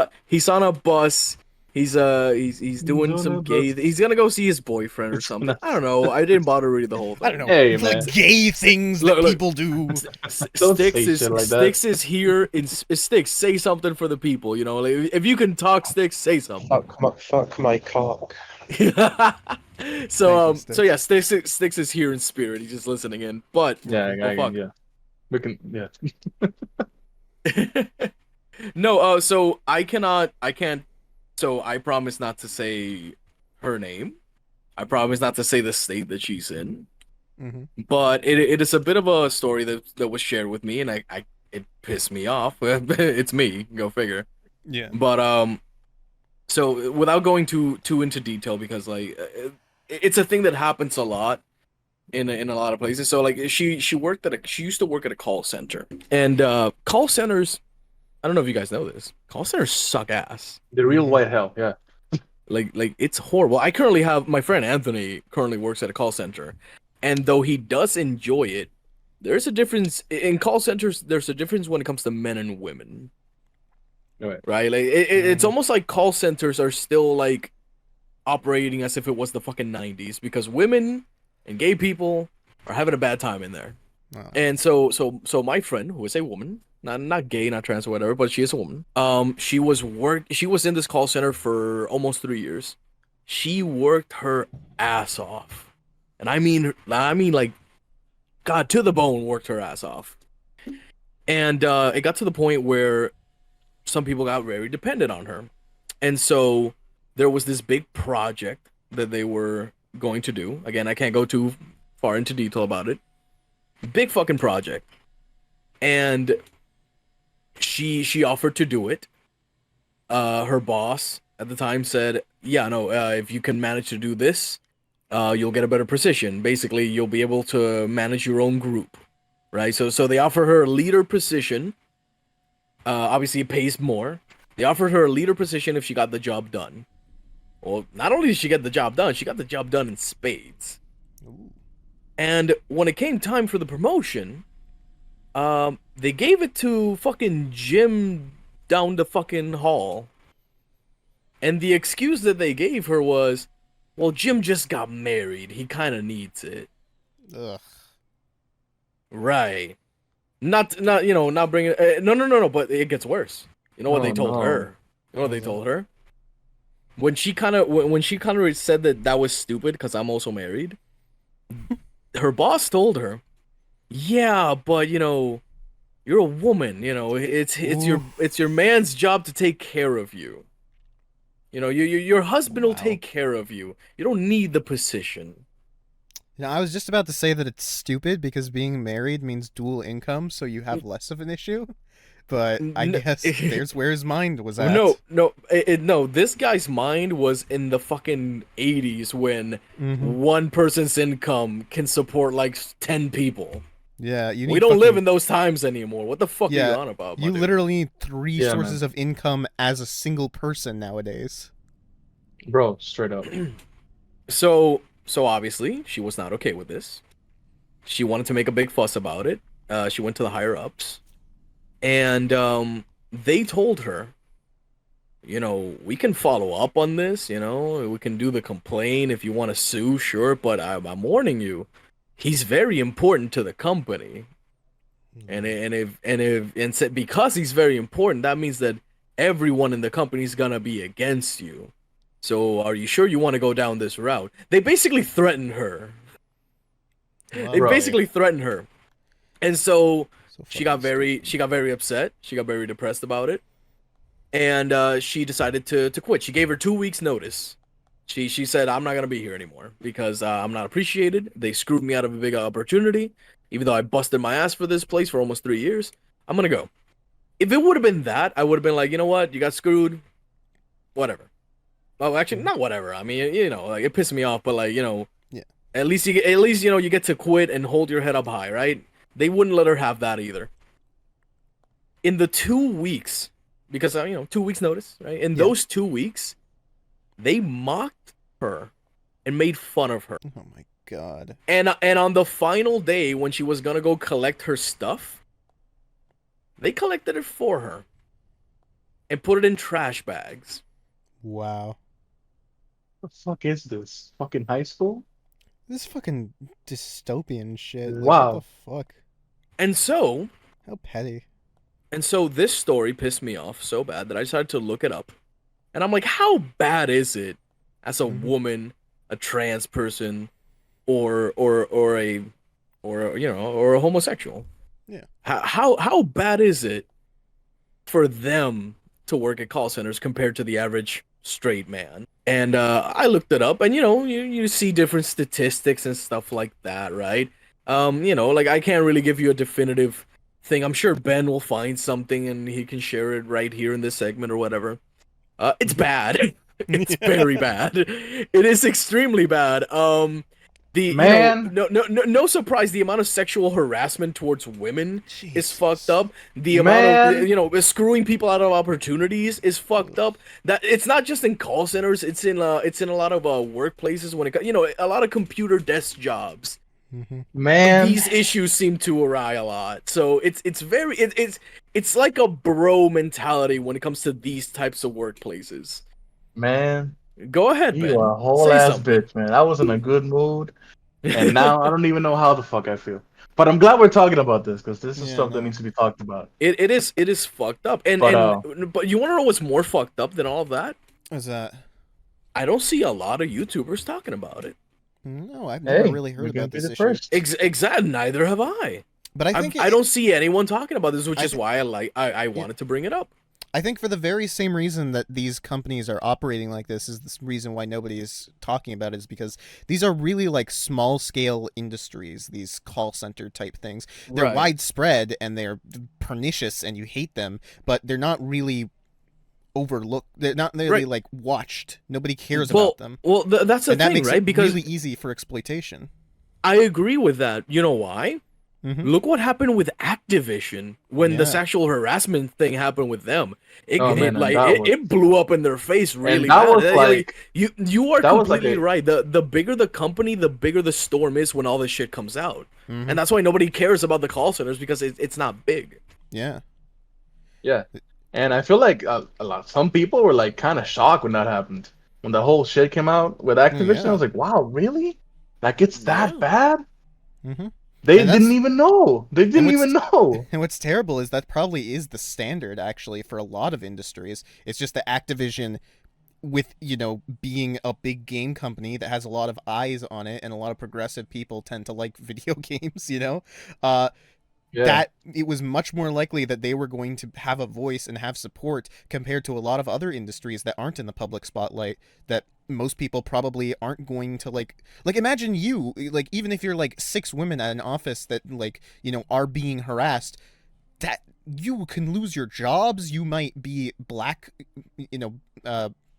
on a bus. He's doing on some a gay. bus. He's gonna go see his boyfriend or It's something. not- I don't know. I didn't bother reading the whole thing. I don't know. Hey, like man. gay things Look, that look. people do. Don't Sticks say is shit like that. Sticks is here. Sticks, say something for the people. You know, like, if you can talk, Sticks, say something. Fuck my cock. So Thank you, so yeah, Sticks is here in spirit. He's just listening in. But Yeah, fuck. yeah. We can, yeah. No, so I can't. So I promise not to say her name. I promise not to say the state that she's in. But it is a bit of a story that was shared with me, and it pissed me off. It's me, go figure. Yeah. But so without going too into detail, because like it's a thing that happens a lot in a lot of places. So like she used to work at a call center, and call centers. I don't know if you guys know this. Call centers suck ass. The real white hell, yeah. Like it's horrible. I currently have my friend Anthony currently works at a call center, and though he does enjoy it, there's a difference in call centers. There's a difference when it comes to men and women. Right? Like it's almost like call centers are still like operating as if it was the fucking 90s, because women and gay people are having a bad time in there. Oh. And so my friend, who is a woman, not gay, not trans or whatever, but she is a woman. She was in this call center for almost 3 years. She worked her ass off. And I mean like God to the bone worked her ass off. And it got to the point where some people got very dependent on her. And so there was this big project that they were going to do. Again, I can't go too far into detail about it. Big fucking project. And she offered to do it. Her boss at the time said, yeah, no, if you can manage to do this, you'll get a better position. Basically, you'll be able to manage your own group, right? So they offer her a leader position. Obviously, it pays more. They offered her a leader position if she got the job done. Well, not only did she get the job done, she got the job done in spades. Ooh. And when it came time for the promotion, they gave it to fucking Jim down the fucking hall. And the excuse that they gave her was, well, Jim just got married. He kind of needs it. Ugh. Right. Not bringing no, but it gets worse. You know what they told her? You know what they told her? When she kind of said that was stupid because I'm also married, her boss told her, yeah, but you're a woman, it's your man's job to take care of you. Your husband will take care of you. You don't need the position. I was just about to say that it's stupid because being married means dual income, so you have less of an issue. But I guess there's where his mind was at. No. This guy's mind was in the fucking 80s when one person's income can support like 10 people. Yeah, we don't live in those times anymore. What the fuck are you on about? You literally need 3 sources of income as a single person nowadays. Bro, straight up. So So obviously, she was not okay with this. She wanted to make a big fuss about it. She went to the higher ups, and they told her, we can follow up on this. We can do the complaint if you want to sue, sure. But I'm warning you, he's very important to the company, because he's very important, that means that everyone in the company is gonna be against you. So are you sure you want to go down this route? They basically threatened her. They Right. basically threatened her, and so she got fucking very upset. She got very depressed about it, and she decided to quit. She gave her 2 weeks notice. She said, I'm not gonna be here anymore because I'm not appreciated. They screwed me out of a big opportunity, even though I busted my ass for this place for almost 3 years. I'm gonna go. If it would have been that, I would have been like, you know what, you got screwed, whatever. Well, actually, not whatever. I mean, like it pissed me off, but like, Yeah. at least you get to quit and hold your head up high, right? They wouldn't let her have that either. In the 2 weeks, because 2 weeks notice, right? In those 2 weeks, they mocked her and made fun of her. Oh my god. And on the final day when she was gonna go collect her stuff, they collected it for her and put it in trash bags. Wow. What the fuck is this? Fucking high school? This fucking dystopian shit. Like, Wow. what the fuck? And so How petty. this story pissed me off so bad that I decided to look it up. And I'm like, how bad is it as a woman, a trans person, or a homosexual? Yeah. How bad is it for them to work at call centers compared to the average straight man? And I looked it up, and you see different statistics and stuff like that, right? Like I can't really give you a definitive thing. I'm sure Ben will find something and he can share it right here in this segment or whatever. It's bad. It's very bad. It is extremely bad. Man. No surprise. The amount of sexual harassment towards women is Jesus. fucked up. The Man. amount of screwing people out of opportunities is fucked up. That it's not just in call centers. It's in a lot of workplaces when a lot of computer desk jobs. Man. These issues seem to arise a lot. So it's like a bro mentality when it comes to these types of workplaces. Man. Go ahead, Ben. You are a whole Say ass something. bitch, man. I was in a good mood, and now I don't even know how the fuck I feel. But I'm glad we're talking about this because this is Yeah, stuff that no. needs to be talked about. It is fucked up. And but you want to know what's more fucked up than all of that? What's that? I don't see a lot of YouTubers talking about it. No, I've never Hey, really you're heard gonna about be this the issue. first. Exactly. Neither have I. But I think I don't see anyone talking about this, which I is thi- why I wanted to bring it up. I think for the very same reason that these companies are operating like this is the reason why nobody is talking about it, is because these are really like small scale industries, these call center type things. They're Right. widespread and they're pernicious and you hate them, but they're not really overlooked. They're not really Right. like watched. Nobody cares Well, about them. well, that's the And that thing, makes right? it Because really easy for exploitation. I agree with that. You know why? Mhm. Look what happened with Activision when the Yeah. sexual harassment thing happened with them. It Oh, man, and like that was- it blew up in their face really that bad. was like- you are that was like completely a- right. The bigger the company, the bigger the storm is when all this shit comes out. Mhm. And that's why nobody cares about the call centers because it's not big. Yeah. Yeah, and I feel like some people were like kind of shocked when that happened. When the whole shit came out with Activision, yeah. I was like, "Wow, really? Like it's that Yeah. bad?" Mm-hmm. They And that's- didn't even know. They didn't what's- even know. And what's terrible is that probably is the standard, actually, for a lot of industries. It's just that Activision, with, being a big game company that has a lot of eyes on it and a lot of progressive people tend to like video games, Yeah. that it was much more likely that they were going to have a voice and have support compared to a lot of other industries that aren't in the public spotlight, that most people probably aren't going to like imagine you, like, even if you're like 6 women at an office that are being harassed, that you can lose your jobs, you might be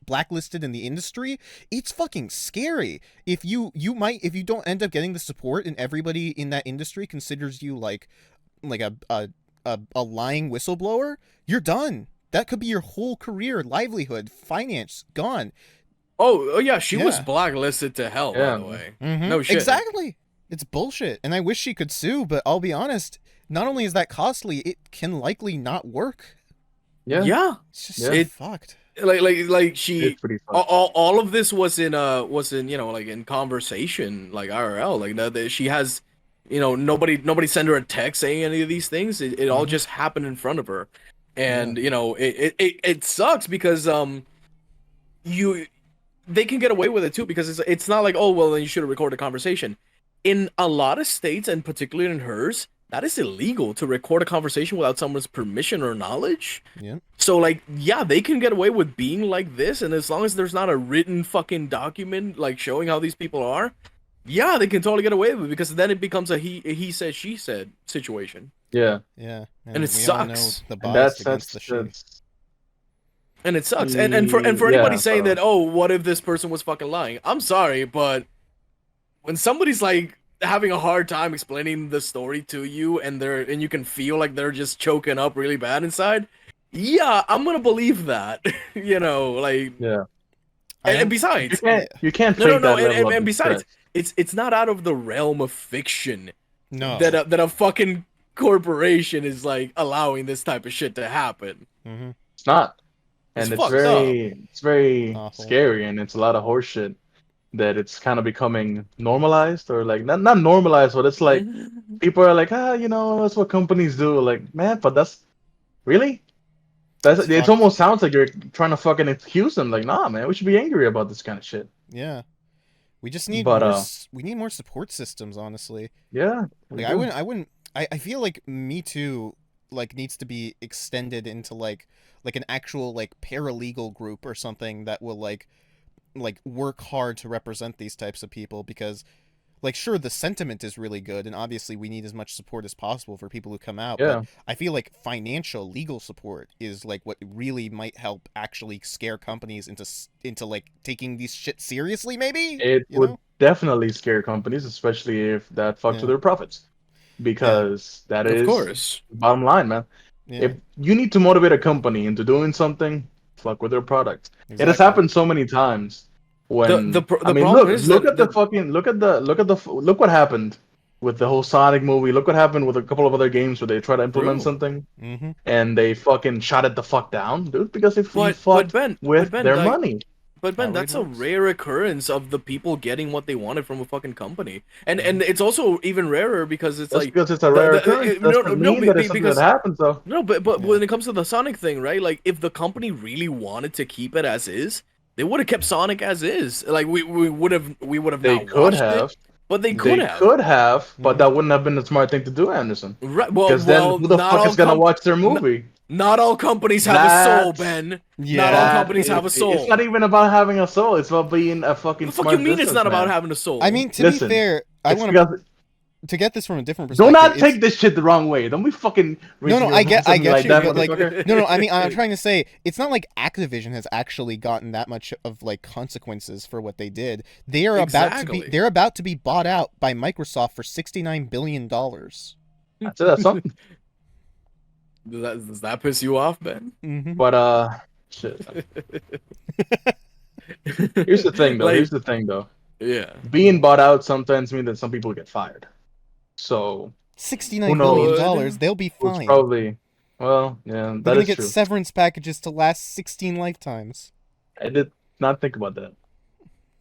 blacklisted in the industry. It's fucking scary. If you don't end up getting the support and everybody in that industry considers you like a lying whistleblower, you're done. That could be your whole career, livelihood, finance gone. Oh yeah, she was Yeah. blacklisted to hell, by Yeah. the way. Mhm. No shit. Exactly. It's bullshit, and I wish she could sue, but I'll be honest. Not only is that costly, it can likely not work. Yeah. Yeah. It's just Yeah. so It- fucked. Like she It's pretty fun. all of this was in you know, like in conversation, like IRL, like that she has, you know, nobody sent her a text saying any of these things. It all just happened in front of her, and you know it sucks because you they can get away with it too, because it's not like, oh well, then you should have recorded a conversation. In a lot of states, and particularly in hers, that is illegal to record a conversation without someone's permission or knowledge. Yeah. So like, yeah, they can get away with being like this, and as long as there's not a written fucking document like showing how these people are, yeah, they can totally get away with it, because then it becomes a he said she said situation, Yeah. Yeah. And it we all know sucks. the And bias against the she. and it sucks. And for anybody Yeah, saying so- that, oh, what if this person was fucking lying? I'm sorry, but when somebody's like having a hard time explaining the story to you, and you can feel like they're just choking up really bad inside, yeah, I'm gonna believe that. You know, like, Yeah. and besides, You can't no, fake that and, level and, of besides, distress. it's not out of the realm of fiction No. that a fucking corporation is like allowing this type of shit to happen. Mm-hmm. It's not. It's And it's fucked very Awful. scary, and it's a lot of horseshit that it's kind of becoming normalized, or like not normalized, but it's like people are like, you know, that's what companies do. Like, man, but that's really It's it fucked. almost sounds like you're trying to fucking accuse them. Like, nah, man, we should be angry about this kind of shit. Yeah. We just need But, more. We need more support systems, honestly. Yeah. we Like, do. I wouldn't. I feel like Me Too like needs to be extended into like an actual like paralegal group or something that will like work hard to represent these types of people, because like, sure, the sentiment is really good, and obviously we need as much support as possible for people who come out. Yeah. But I feel like financial legal support is like what really might help actually scare companies into like taking these shit seriously. Maybe It you would know? definitely scare companies, especially if that fucks Yeah. with their profits, because that Of is course. the bottom line, man. Yeah. If you need to motivate a company into doing something, fuck with their product. It has Exactly. happened so many times. When The I mean, problem look, is look that at the fucking, look what happened with the whole Sonic movie. Look what happened with a couple of other games where they try to implement True. something Mm-hmm. and they fucking shot it the fuck down, dude, because they But fucked Ben, with their like, money. But Ben, How it that's a works. rare occurrence of the people getting what they wanted from a fucking company, and it's also even rarer because it's That's like because it's a rare occurrence. no, Doesn't mean that it's something because that happens, though. no, but Yeah. when it comes to the Sonic thing, right? Like, if the company really wanted to keep it as is, they would have kept Sonic as is. Like, we would have They not could watched have. it, but they They could have. could have, but Mhm. that wouldn't have been the smart thing to do, Anderson. Right? Well, Because then who the not fuck all is gonna com- watch their movie? Not all companies have a soul, That's- Ben. Yeah. Not all That companies have a is- soul. It's not even about having a soul. It's about being a fucking What the fuck smart you mean it's not about businessman. having a soul? I mean, to Listen, be fair, I It's want because- to get this from a different do perspective. not it's- take this shit the wrong way. Don't be fucking. No, I reaching get something you, like that, but like, motherfucker. no, I mean, I'm trying to say it's not like Activision has actually gotten that much of like consequences for what they did. They are Exactly. they're about to be bought out by Microsoft for $69 billion. I'd say that's something. Does that piss you off, Ben? Mm-hmm. But shit. Here's the thing, though. Like- Here's the thing, though. Yeah. Being bought out sometimes means that some people get fired. So $69 Who knows? billion. They'll be it's fine. probably well, yeah, They're that gonna is get true. severance packages to last 16 lifetimes. I did not think about that.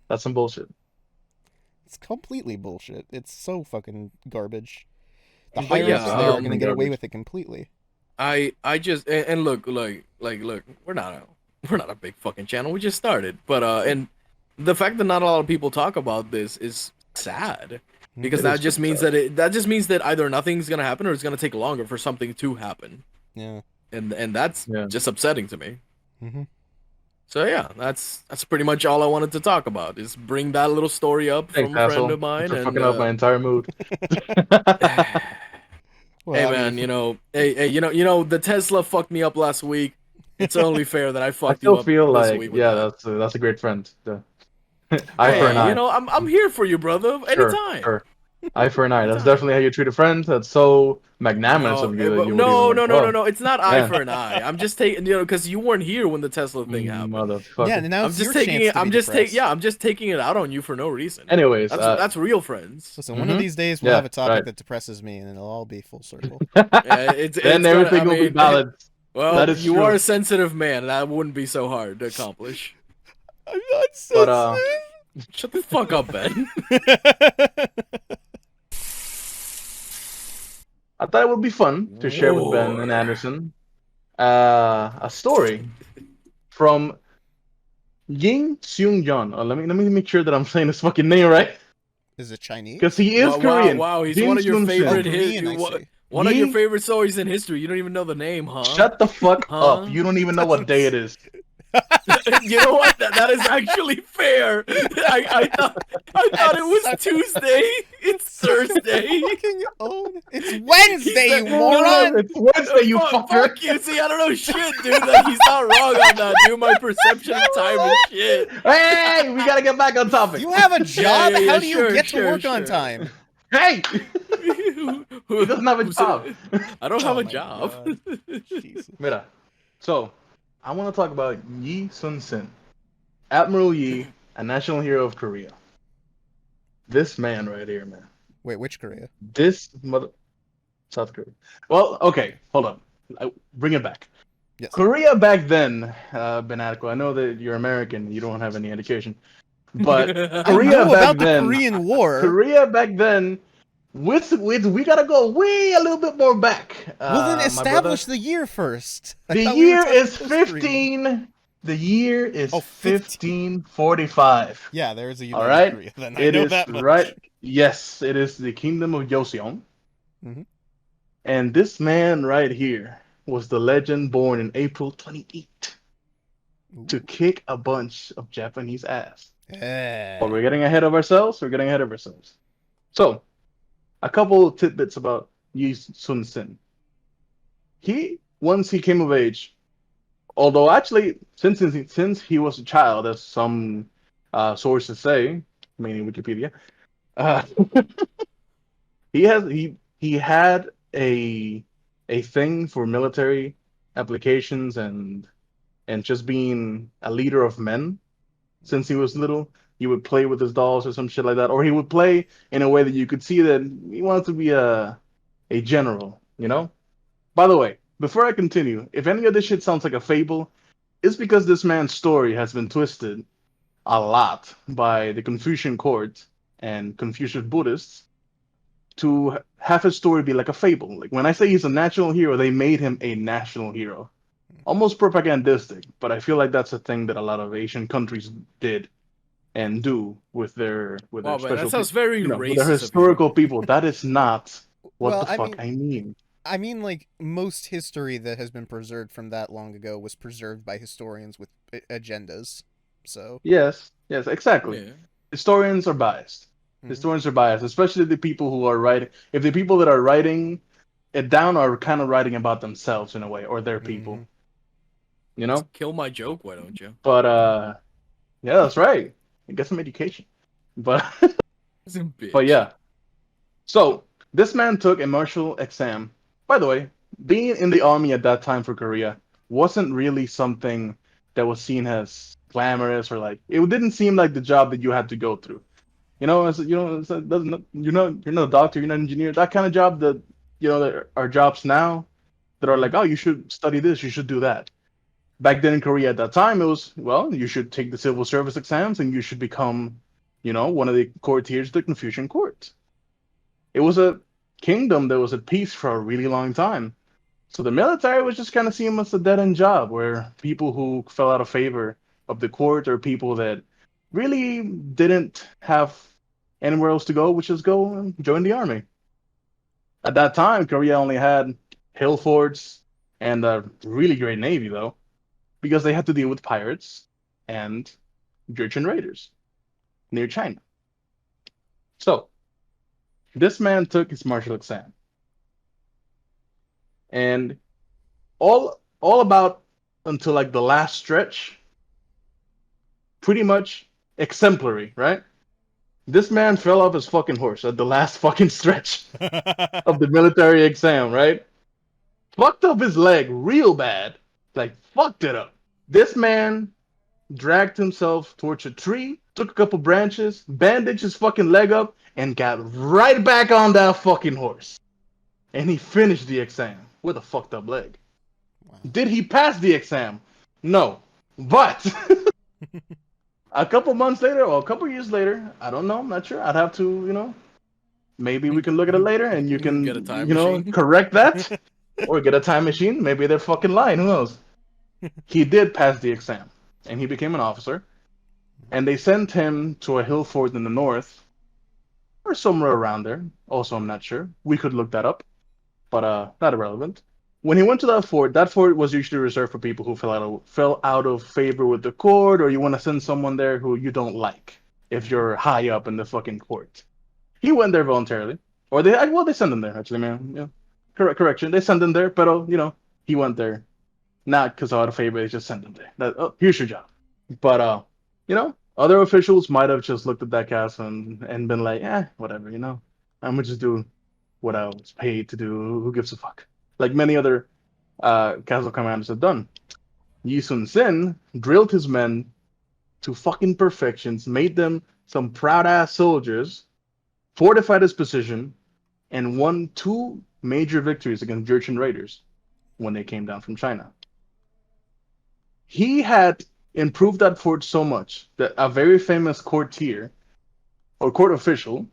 That's some bullshit. It's completely bullshit. It's so fucking garbage. The But higher yeah, ups there are um, gonna get away garbage. with it completely. I just and look, look, we're not a big fucking channel. We just started, but and the fact that not a lot of people talk about this is sad, because It that is just pretty means that means that either nothing's gonna happen or it's gonna take longer for something to happen, Yeah. and that's Yeah. just upsetting to me. Mm-hmm. So yeah, that's pretty much all I wanted to talk about. Is bring that little story up Thanks, from a friend asshole. of mine, for and fucking up my entire mood. Well, hey I man, mean, hey, you know, the Tesla fucked me up last week. It's only fair that I I fucked you still up feel this like, week with yeah, that. that's a great friend. Eye for an Hey, eye. you know, I'm here for you, brother. Sure, Anytime. sure. Eye for an eye. It's That's eye for definitely an how eye. you treat a friend. That's so magnanimous No, of you that you would even no, like. no, no, no, Oh, no. It's not eye man, for an eye. I'm just taking, because you weren't here when the Tesla thing happened. Yeah, motherfucker. and now I'm it's just your taking chance it. to be I'm just depressed. I'm just taking it out on you for no reason. Anyways, That's real friends. Listen, one of these days we'll yeah, have a topic right. that depresses me, and it'll all be full circle. Yeah, Then it's gonna. I everything will be mean, balanced. well, That is you are true. a sensitive man. That wouldn't be so hard to accomplish. I'm not But Shut the fuck up, Ben. I thought it would be fun to share with Ben and War. Anderson a story from Ying Seung Yeon. Let me make sure that I'm saying his fucking name right, Is it Chinese? because he is Wow, wow, Korean. wow. He's Jin one of your Sun Sin. Oh, favorite Korean, I see. one of your Ying, favorite stories in history. You don't even know the name, huh? shut the fuck Huh? up. You don't even know what day it is. You know what? That is actually fair. I thought it was Tuesday. It's Thursday. Fucking own. It's Wednesday, said- you no, no, moron! It's Wednesday, you fucker. Fuck you. See, I don't know shit, dude. Like, he's not wrong on that, dude. My perception of time is shit. Hey, we gotta get back on topic. You have a job? yeah, How do you sure, get sure, to work on sure. time? Hey, Who he doesn't have a job. I don't have Oh a my job. God. Jesus. Mira. So, I want to talk about Yi Sun Sin, Admiral Yi, a national hero of Korea. This man right here, man. Wait, which Korea? This mother, South Korea. Well, okay, hold on. Bring it back. Yes. Korea back then, Benatco. I know that you're American. You don't have any education, but I Korea know back about the then. Korean War. Korea back then. With we gotta go way a little bit more back. Well, then my establish brother. the year first. I The thought we were year talking is history. 15. The year is Oh, 1545. Yeah, there is a All United right. Korea. Then I It know is that much. right. Yes, it is the kingdom of Joseon. Mhm. And this man right here was the legend born in April 28th to kick a bunch of Japanese ass. But we're getting ahead of ourselves. We're getting ahead of ourselves. So, a couple tidbits about Yi Sun Sin. Once he came of age, although actually, since he was a child, as some sources say, meaning Wikipedia, uh, he had a thing for military applications and just being a leader of men since he was little. He would play with his dolls or some shit like that, or he would play in a way that you could see that he wanted to be a general, you know? By the way, before I continue, if any of this shit sounds like a fable, it's because this man's story has been twisted a lot by the Confucian court and Confucius Buddhists to have his story be like a fable. Like when I say he's a national hero, they made him a national hero. Almost propagandistic, but I feel like that's a thing that a lot of Asian countries did and do with their Wow, man, special that sounds people. very With their racist of you. historical people. That is not what Well, the I fuck mean- I mean. I mean, like, most history that has been preserved from that long ago was preserved by historians with agendas. So, Yes, exactly. Yeah. Historians are biased. Mhm. Historians are biased, especially the people who are writing. If the people that are writing it down are kind of writing about themselves in a way, or their people, Mhm. you know. Kill my joke, why don't you? But yeah, that's right. Get some education. But He's a bitch. but yeah. So this man took a martial exam. By the way, being in the army at that time for Korea wasn't really something that was seen as glamorous or like it didn't seem like the job that you had to go through. You know, you're not a doctor, you're not an engineer. That kind of job that there are jobs now that are like, oh, you should study this, you should do that. Back then in Korea at that time, it was, well, you should take the civil service exams and you should become, one of the courtiers of the Confucian court. It was a kingdom that was at peace for a really long time. So the military was just kind of seen as a dead end job where people who fell out of favor of the court or people that really didn't have anywhere else to go, which is go and join the army. At that time, Korea only had hill forts and a really great navy, though, because they had to deal with pirates and Jurchen raiders near China. So, this man took his martial exam. And all about until like the last stretch, pretty much exemplary, right? This man fell off his fucking horse at the last fucking stretch of the military exam, right? Fucked up his leg real bad. Like, fucked it up. This man dragged himself towards a tree, took a couple branches, bandaged his fucking leg up, and got right back on that fucking horse. And he finished the exam with a fucked up leg. Wow. Did he pass the exam? No. But a couple months later, or a couple years later, I don't know, I'm not sure. I'd have to, maybe we can look at it later and you can, Get a time machine. correct that. Or get a time machine. Maybe they're fucking lying. Who knows? He did pass the exam, and he became an officer. And they sent him to a hill fort in the north, or somewhere around there. Also, I'm not sure. We could look that up, but not irrelevant. When he went to that fort was usually reserved for people who fell out of favor with the court, or you want to send someone there who you don't like if you're high up in the fucking court. He went there voluntarily, or they sent him there actually, man. Yeah. Correction, they sent him there, but he went there not because out of favor. They just sent him there. Here's your job. But other officials might have just looked at that castle and been like, whatever, I'm gonna just do what I was paid to do. Who gives a fuck? Like many other castle commanders have done. Yi Sun Sin drilled his men to fucking perfections, made them some proud ass soldiers, fortified his position, and won 2 major victories against Jurchen raiders when they came down from China. He had improved that fort so much that a very famous courtier or court official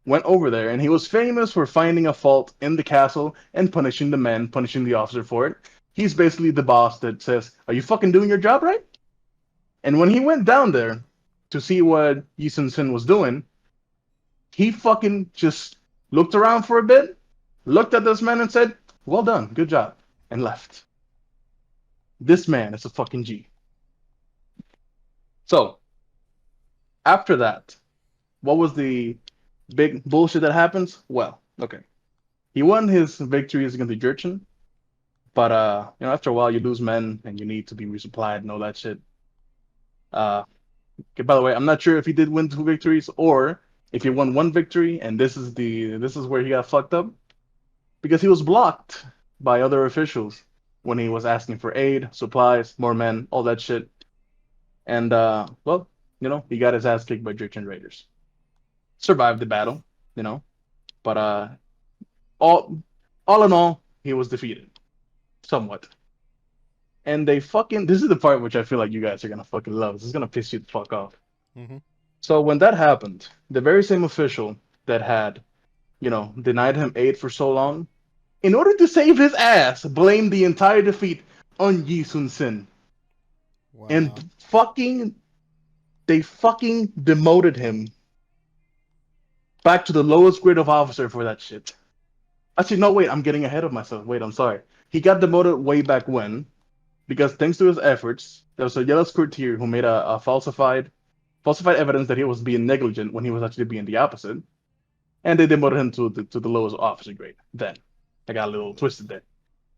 went over there, and he was famous for finding a fault in the castle and punishing the men, punishing the officer for it. He's basically the boss that says, "Are you fucking doing your job right?" And when he went down there to see what Yi Sun Sin was doing, he fucking just looked around for a bit, looked at this man and said, "Well done, good job," and left. This man is a fucking G. So, after that, what was the big bullshit that happens? Well, okay. He won his victories against the Jurchen, but after a while you lose men and you need to be resupplied and all that shit. Okay, by the way, I'm not sure if he did win 2 victories or if he won 1 victory, and this is where he got fucked up, because he was blocked by other officials when he was asking for aid, supplies, more men, all that shit. And he got his ass kicked by Jurchen raiders. Survived the battle, but all in all, he was defeated, somewhat. And this is the part which I feel like you guys are gonna fucking love. This is gonna piss you the fuck off. Mm-hmm. So when that happened, the very same official that had, denied him aid for so long, in order to save his ass, blamed the entire defeat on Yi Sun Sin. Wow. And they fucking demoted him back to the lowest grade of officer for that shit. Actually, no, wait, I'm getting ahead of myself. Wait, I'm sorry. He got demoted way back when, because thanks to his efforts, there was a yellow courtier who made a falsified evidence that he was being negligent when he was actually being the opposite, and they demoted him to the lowest officer grade. Then I got a little twisted there.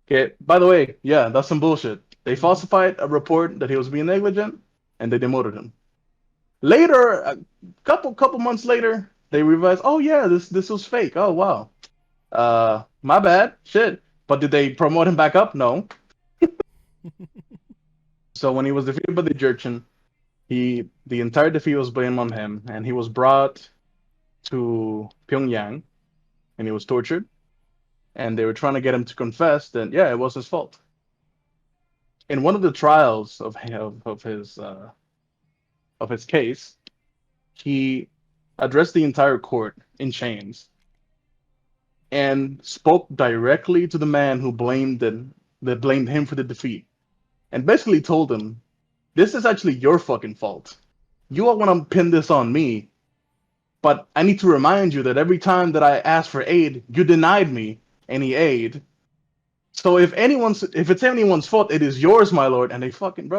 Okay, by the way, yeah, that's some bullshit. They falsified a report that he was being negligent, and they demoted him. Later, a couple months later, they realized, oh yeah, this was fake. Oh wow, my bad, shit. But did they promote him back up? No. So when he was defeated by the Jurchen, the entire defeat was blamed on him, and he was brought to Pyongyang, and he was tortured, and they were trying to get him to confess that yeah, it was his fault. In one of the trials of his case, he addressed the entire court in chains and spoke directly to the man who blamed him for the defeat, and basically told him, "This is actually your fucking fault. You all want to pin this on me, but I need to remind you that every time that I asked for aid, you denied me any aid. So if it's anyone's fault, it is yours, my lord." And they fucking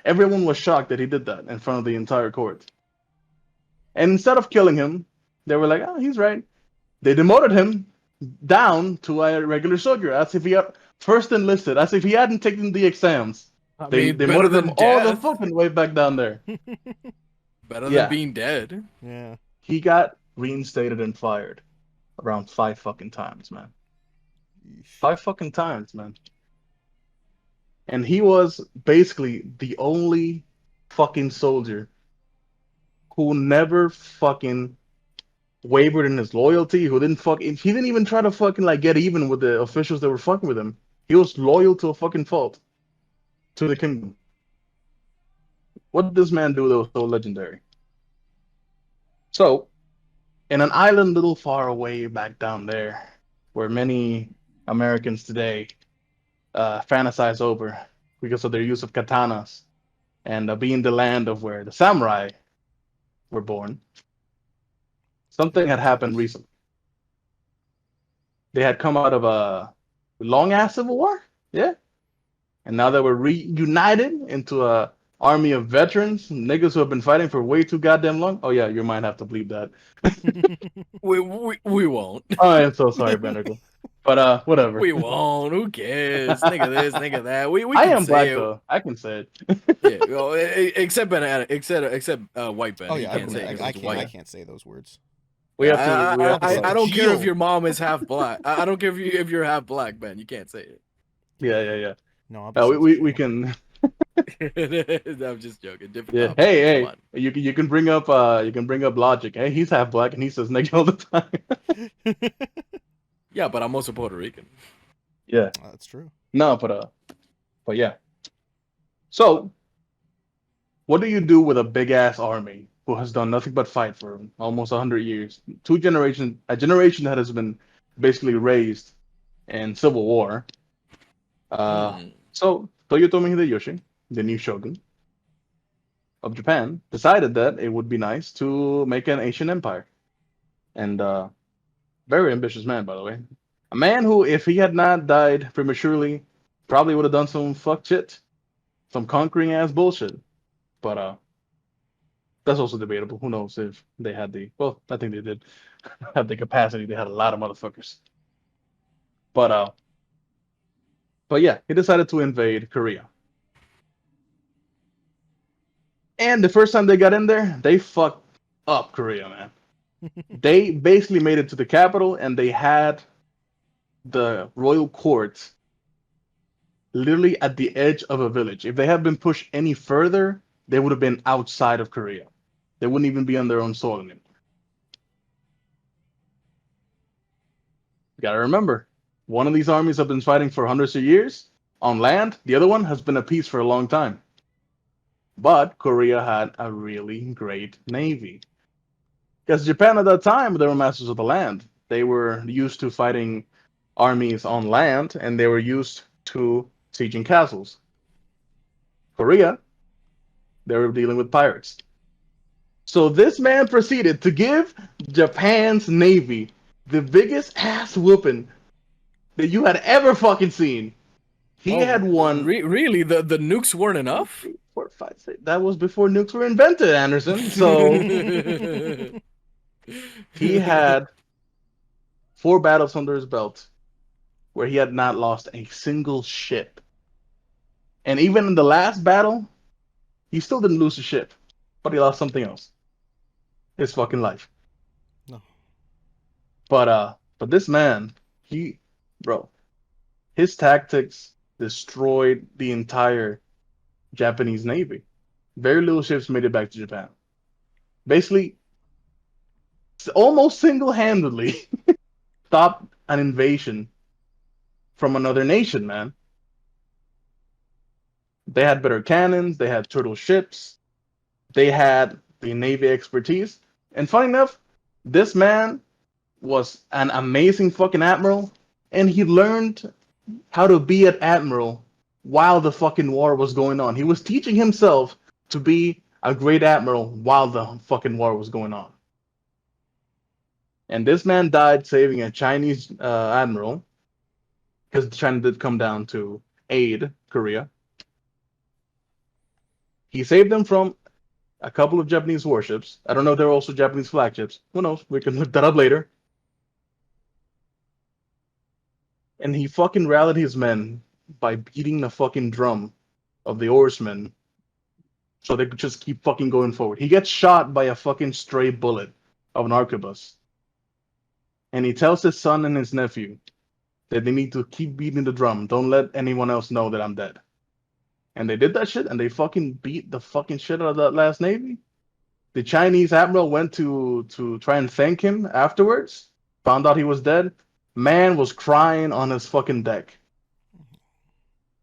everyone was shocked that he did that in front of the entire court. And instead of killing him, they were like, "Oh, he's right." They demoted him down to a regular soldier, as if he had first enlisted, as if he hadn't taken the exams. They demoted him all the fucking way back down there. Better than being dead. Yeah. he got reinstated and fired around 5 fucking times, man. Yeesh. 5 fucking times, man. And he was basically the only fucking soldier who never fucking wavered in his loyalty, who didn't he didn't even try to fucking like get even with the officials that were fucking with him. He was loyal to a fucking fault to the kingdom. What did this man do that was so legendary? So, in an island little far away back down there, where many Americans today fantasize over because of their use of katanas and being the land of where the samurai were born, something had happened recently. They had come out of a long ass civil war, yeah, and now they were reunited into a army of veterans, niggas who have been fighting for way too goddamn long. Oh yeah, you might have to bleep that. We won't. Oh, I'm so sorry, Benedict. But whatever. We won't. Who cares? Nigga this, nigga that. We I can am say black it. though. I can say it. Yeah, well, except white Ben. Oh He yeah, can't say it 'cause it's I white. can't say those words. We have to. We have to I don't care if Geo. your mom is half black. I don't care if you're half black, Ben. You can't say it. Yeah. No, I'll We can. I'm just joking. Different Yeah. topic. Hey. Come on. You can bring up logic. Hey, he's half black and he says nigga all the time. Yeah, but I'm also Puerto Rican. Yeah. That's true. No, but yeah. So, what do you do with a big ass army who has done nothing but fight for almost 100 years? A generation that has been basically raised in civil war. So Toyotomi Hideyoshi, the new shogun of Japan, decided that it would be nice to make an Asian empire. And very ambitious man, by the way. A man who, if he had not died prematurely, probably would have done some fuck shit, some conquering ass bullshit. But that's also debatable. Who knows if they had the I think they did have the capacity. They had a lot of motherfuckers. But yeah, he decided to invade Korea. And the first time they got in there, they fucked up Korea, man. They basically made it to the capital and they had the royal court literally at the edge of a village. If they had been pushed any further, they would have been outside of Korea. They wouldn't even be on their own soil anymore. You gotta remember, one of these armies have been fighting for hundreds of years on land. The other one has been at peace for a long time. But Korea had a really great navy. Because Japan at that time, they were masters of the land. They were used to fighting armies on land, and they were used to sieging castles. Korea, they were dealing with pirates. So this man proceeded to give Japan's navy the biggest ass whooping that you had ever fucking seen. He had won. Really? The nukes weren't enough? 3, 4, 5, 6. That was before nukes were invented, Anderson. So he had 4 battles under his belt where he had not lost a single ship. And even in the last battle, he still didn't lose a ship, but he lost something else. His fucking life. No. But this man, his tactics destroyed the entire Japanese navy. Very little ships made it back to Japan. Basically, almost single-handedly stopped an invasion from another nation, man. They had better cannons, they had turtle ships, they had the navy expertise. And funny enough, this man was an amazing fucking admiral, and he learned how to be an admiral while the fucking war was going on. He was teaching himself to be a great admiral while the fucking war was going on. And this man died saving a Chinese admiral, because China did come down to aid Korea. He saved them from a couple of Japanese warships. I don't know if they're also Japanese flagships. Who knows? We can look that up later. And he fucking rallied his men by beating the fucking drum of the oarsmen so they could just keep fucking going forward. He gets shot by a fucking stray bullet of an arquebus, and he tells his son and his nephew that they need to keep beating the drum. Don't let anyone else know that I'm dead. And they did that shit, and they fucking beat the fucking shit out of that last navy. The Chinese admiral went to try and thank him afterwards. Found out he was dead. Man was crying on his fucking deck,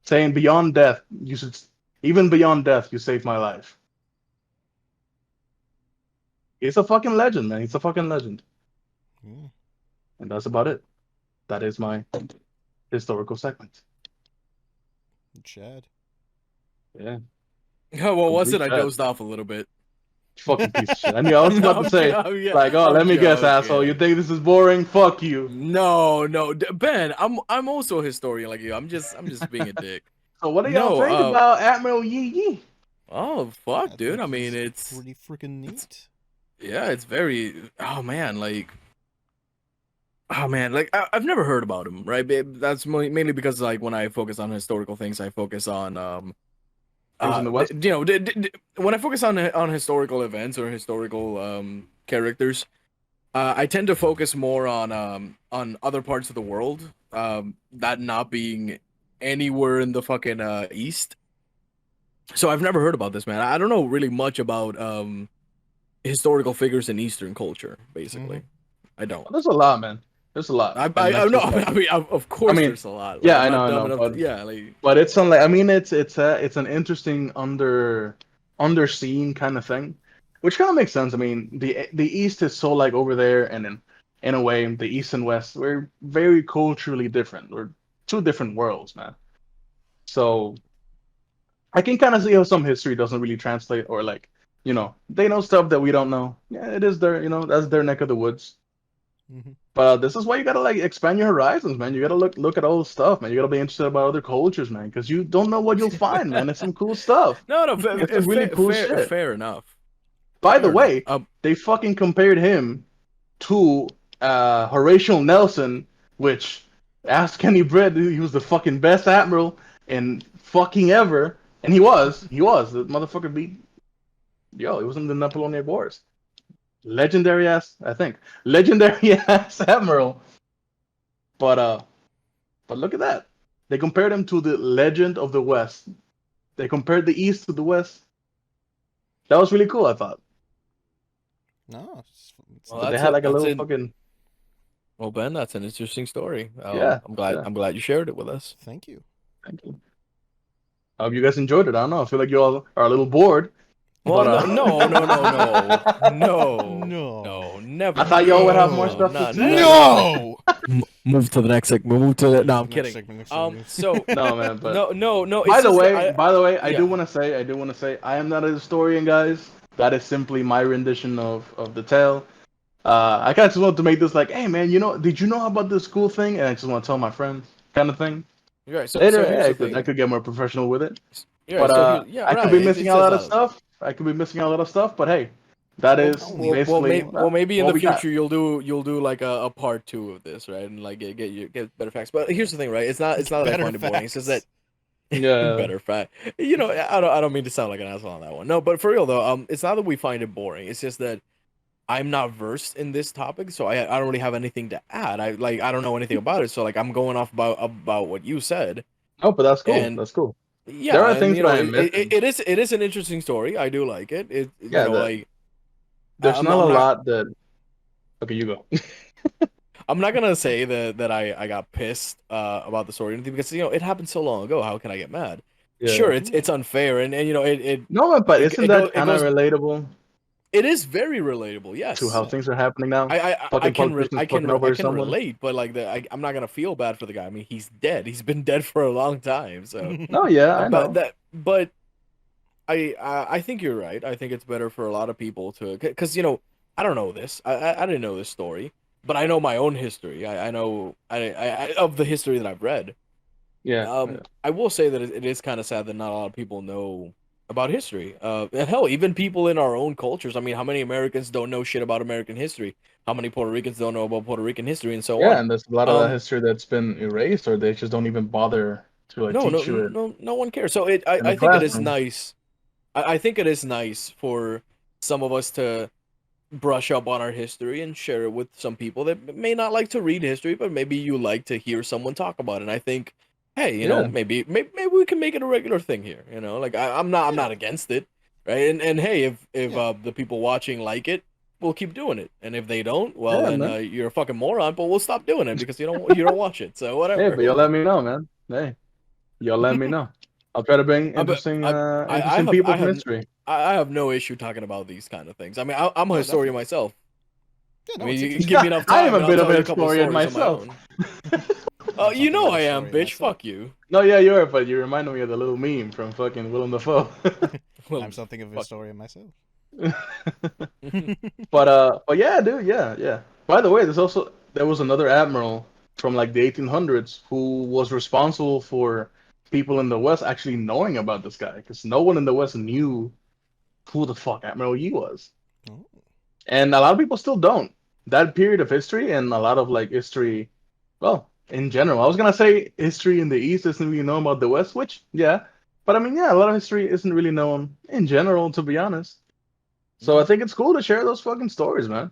saying, "Beyond death, you should, even beyond death, you saved my life." He's a fucking legend, man. He's a fucking legend. Mm. And that's about it. That is my historical segment. Chad. Yeah. Oh, what was it? Complete I Chad. dozed off a little bit. Fucking piece of shit. I knew I was about to say, Yeah, like, oh, let me guess, joking. asshole. You think this is boring? Fuck you. No, Ben, I'm also a historian like you. I'm just being a dick. So what do y'all think about Admiral Yi Yi? Oh fuck, I dude. think I mean, he's it's pretty freaking neat. yeah, it's very. Oh man, like. Oh man, like I've never heard about him, right? That's mainly because like when I focus on historical things, I focus on Things in the West? when I focus on historical events or historical characters, I tend to focus more on other parts of the world, that not being anywhere in the fucking East. So I've never heard about this man. I don't know really much about historical figures in Eastern culture, basically. I don't. There's a lot, man. There's a lot. I And that's know. just like- I mean, of course, I mean, there's a lot. Like, yeah, I'm I not know, dumb enough but to- yeah, like but it's unlike. I mean, it's an interesting underseen kind of thing, which kind of makes sense. I mean, the East is so like over there, and in a way, the East and West we're very culturally different. We're two different worlds, man. So I can kind of see how some history doesn't really translate, or like they know stuff that we don't know. Yeah, it is their that's their neck of the woods. Mm-hmm. But this is why you gotta like expand your horizons, man. You gotta look at all the stuff, man. You gotta be interested about other cultures, man, because you don't know what you'll find, man. It's some cool stuff. no, It's some really cool shit. fair enough. By the Fair way, enough. they fucking compared him to Horatio Nelson, which ask Kenny Brett, he was the fucking best admiral in fucking ever, and he was the motherfucker beat. Yo, he was in the Napoleonic Wars. Legendary ass admiral. But look at that. They compared him to the legend of the West. They compared the East to the West. That was really cool, I thought. No, Well, But they that's had it. like a That's little it. fucking Well, Ben, that's an interesting story. Yeah, I'm glad. yeah. I'm glad you shared it with us. thank you. Thank you. I hope you guys enjoyed it. I don't know. I feel like you all are a little bored. Well, But, no, never. I thought y'all would have more stuff to Not- say. No. Move to the next segment. Move to the. No, I'm Next kidding. segment, next segment. No, man. But No. by it's the just way, that I yeah. do want to say, I am not a historian, guys. That is simply my rendition of the tale. I kind of just want to make this like, hey, man, did you know about this cool thing? And I just want to tell my friends, kind of thing. You're right. So Later, here's yeah, the thing. I could get more professional with it. You're right. But So yeah, I right. could be It missing a says lot of that. stuff. I could be missing a lot of stuff. But hey, that is basically. Maybe in what the we got. future you'll do like a part 2 of this, right? And like get better facts. But here's the thing, right? It's not that I Better find it boring. It's just that Yeah. better fact. I don't mean to sound like an asshole on that one. No, but for real though, it's not that we find it boring. It's just that I'm not versed in this topic, so I don't really have anything to add. I don't know anything about it, so like I'm going off about what you said. Oh, but that's cool. And- That's cool. Yeah, There are and, things that I'm it is an interesting story. I do like it. Yeah, Like There's I'm not not- a lot that. Okay, you go. I'm not gonna say that I got pissed about the story or anything because it happened so long ago. How can I get mad? Yeah. Sure, it's unfair, and it No, but it- isn't it that goes- it kind of goes- relatable it is very relatable. Yes, to how things are happening now? I Fucking can politicians fucking over someone. relate, but like I'm not gonna feel bad for the guy. I mean, he's dead. He's been dead for a long time. So No, yeah, I know. but I think you're right. I think it's better for a lot of people to because I don't know this. I didn't know this story, but I know my own history. I know I of the history that I've read. Yeah. I will say that it is kind of sad that not a lot of people know about history. And hell, even people in our own cultures. I mean, how many Americans don't know shit about American history? How many Puerto Ricans don't know about Puerto Rican history, and so Yeah, on? and there's a lot of that history that's been erased, or they just don't even bother to like teach you it. No one cares. So in I the think it is classroom. nice. I think it is nice for some of us to brush up on our history and share it with some people that may not like to read history, but maybe you like to hear someone talk about it. And I think, hey, you know, Yeah. maybe we can make it a regular thing here. You know, like I'm not against it, right? And hey, if the people watching like it, we'll keep doing it. And if they don't, well Yeah, then man. you're a fucking moron. But we'll stop doing it because you don't watch it. So Hey, whatever. but y'all let me know, man. Hey, y'all let me know. I'll try to bring But interesting people I from have history. I have no issue talking about these kind of things. I mean, I'm a Oh, historian definitely. myself. Yeah, I no, mean, it's you interesting. give me enough I am time, a and I'll bit of tell an you a couple of historian stories on my myself. own. I'm You something know of a I am, historian bitch. myself. Fuck you. No, yeah, you are, but you remind me of the little meme from fucking Willem Dafoe. Well, I'm something of a fuck historian myself. you. But yeah, dude, yeah. By the way, there was another admiral from like the 1800s who was responsible for people in the West actually knowing about this guy because no one in the West knew who the fuck Admiral Yi was, Oh. and a lot of people still don't. That period of history and a lot of like history, well, in general, I was gonna say history in the East isn't really known about the West, which yeah, but I mean yeah, a lot of history isn't really known in general, to be honest. So I think it's cool to share those fucking stories, man.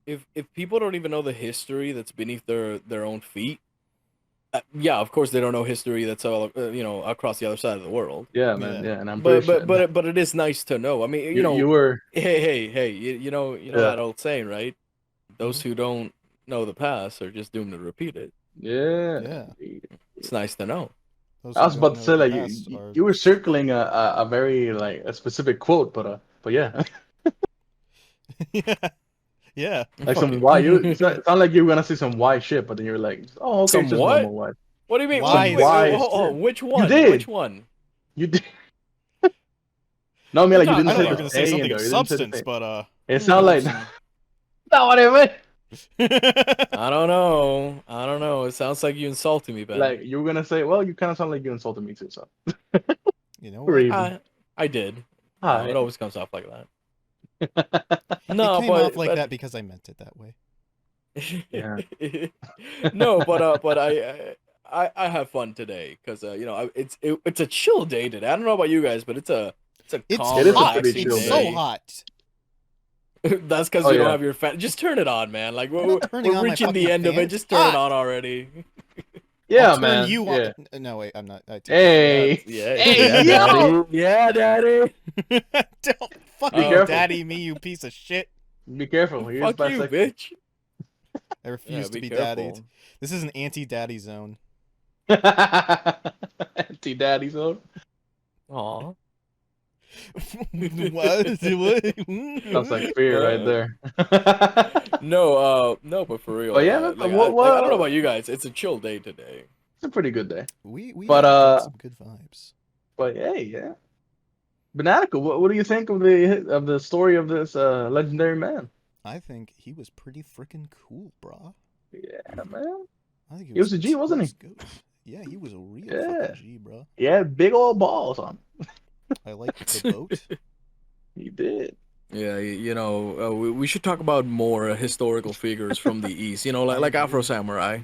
If people don't even know the history that's beneath their own feet, yeah, of course they don't know history that's all across the other side of the world. Yeah, man. Yeah. Yeah, and I'm pretty But sure but it is nice to know. I mean, you were. hey, you know Yeah, that old saying, right? Those who don't know the past are just doomed to repeat it. yeah. Yeah. It's nice to know. Those I who was about don't to know say the like past are. you were circling a very like a specific quote, but yeah, Yeah. Yeah. like Fuck some you. why you it sounded like you were gonna say some why shit, but then you were like, oh okay, it's Some just what? normal why. What do you mean? Some Why? why Hold on. shit. Which You one? did. Which one? You did. No, I What mean are you like you talking didn't I thought say you were the gonna about? say thing in something there. of You didn't say the substance, thing. but It sounded like not what I meant. I don't know. I don't know. It sounds like you insulted me, Ben. Like you were gonna say, well, you kind of sound like you insulted me too, so you know or what? even. I did. You know, it Hi. always comes off like that. It No, came off like but that because I meant it that way. Yeah. no, but I have fun today because it's a chill day today. I don't know about you guys, but it's a It's calm, It is a hot. pretty relaxing chill It's day. so day. hot. That's because Oh you don't yeah. have your fan. Just turn it on, man. Like I'm not turning we're on my reaching the fucking end of fan. it. It's Just turn it hot. on already. Yeah, I'll turn man. you Yeah. on. No, wait, I'm not. I take Hey. Yeah, Hey, yeah, yo! daddy. Yeah, daddy. that. Don't Be fucking careful. daddy me, you piece of shit. Be careful. Here's Fuck you, bisexual. bitch. I refuse Yeah, to be be careful. daddied. This is an anti-daddy zone. Anti-daddy zone. Aw. What? Sounds like fear right there. No, but for real, But yeah, man, I don't know about you guys. It's a chill day today. it's a pretty good day. we But got some good vibes. but hey, yeah. Banatical, what do you think of the story of this legendary man? I think he was pretty freaking cool, brah. Yeah, man. I think He was a G, wasn't he? good. Yeah, he was a real Yeah. fucking G, bruh. He had big old balls on him. I like the boat. He did. Yeah, we should talk about more historical figures from the East. You know, like agree. Afro Samurai.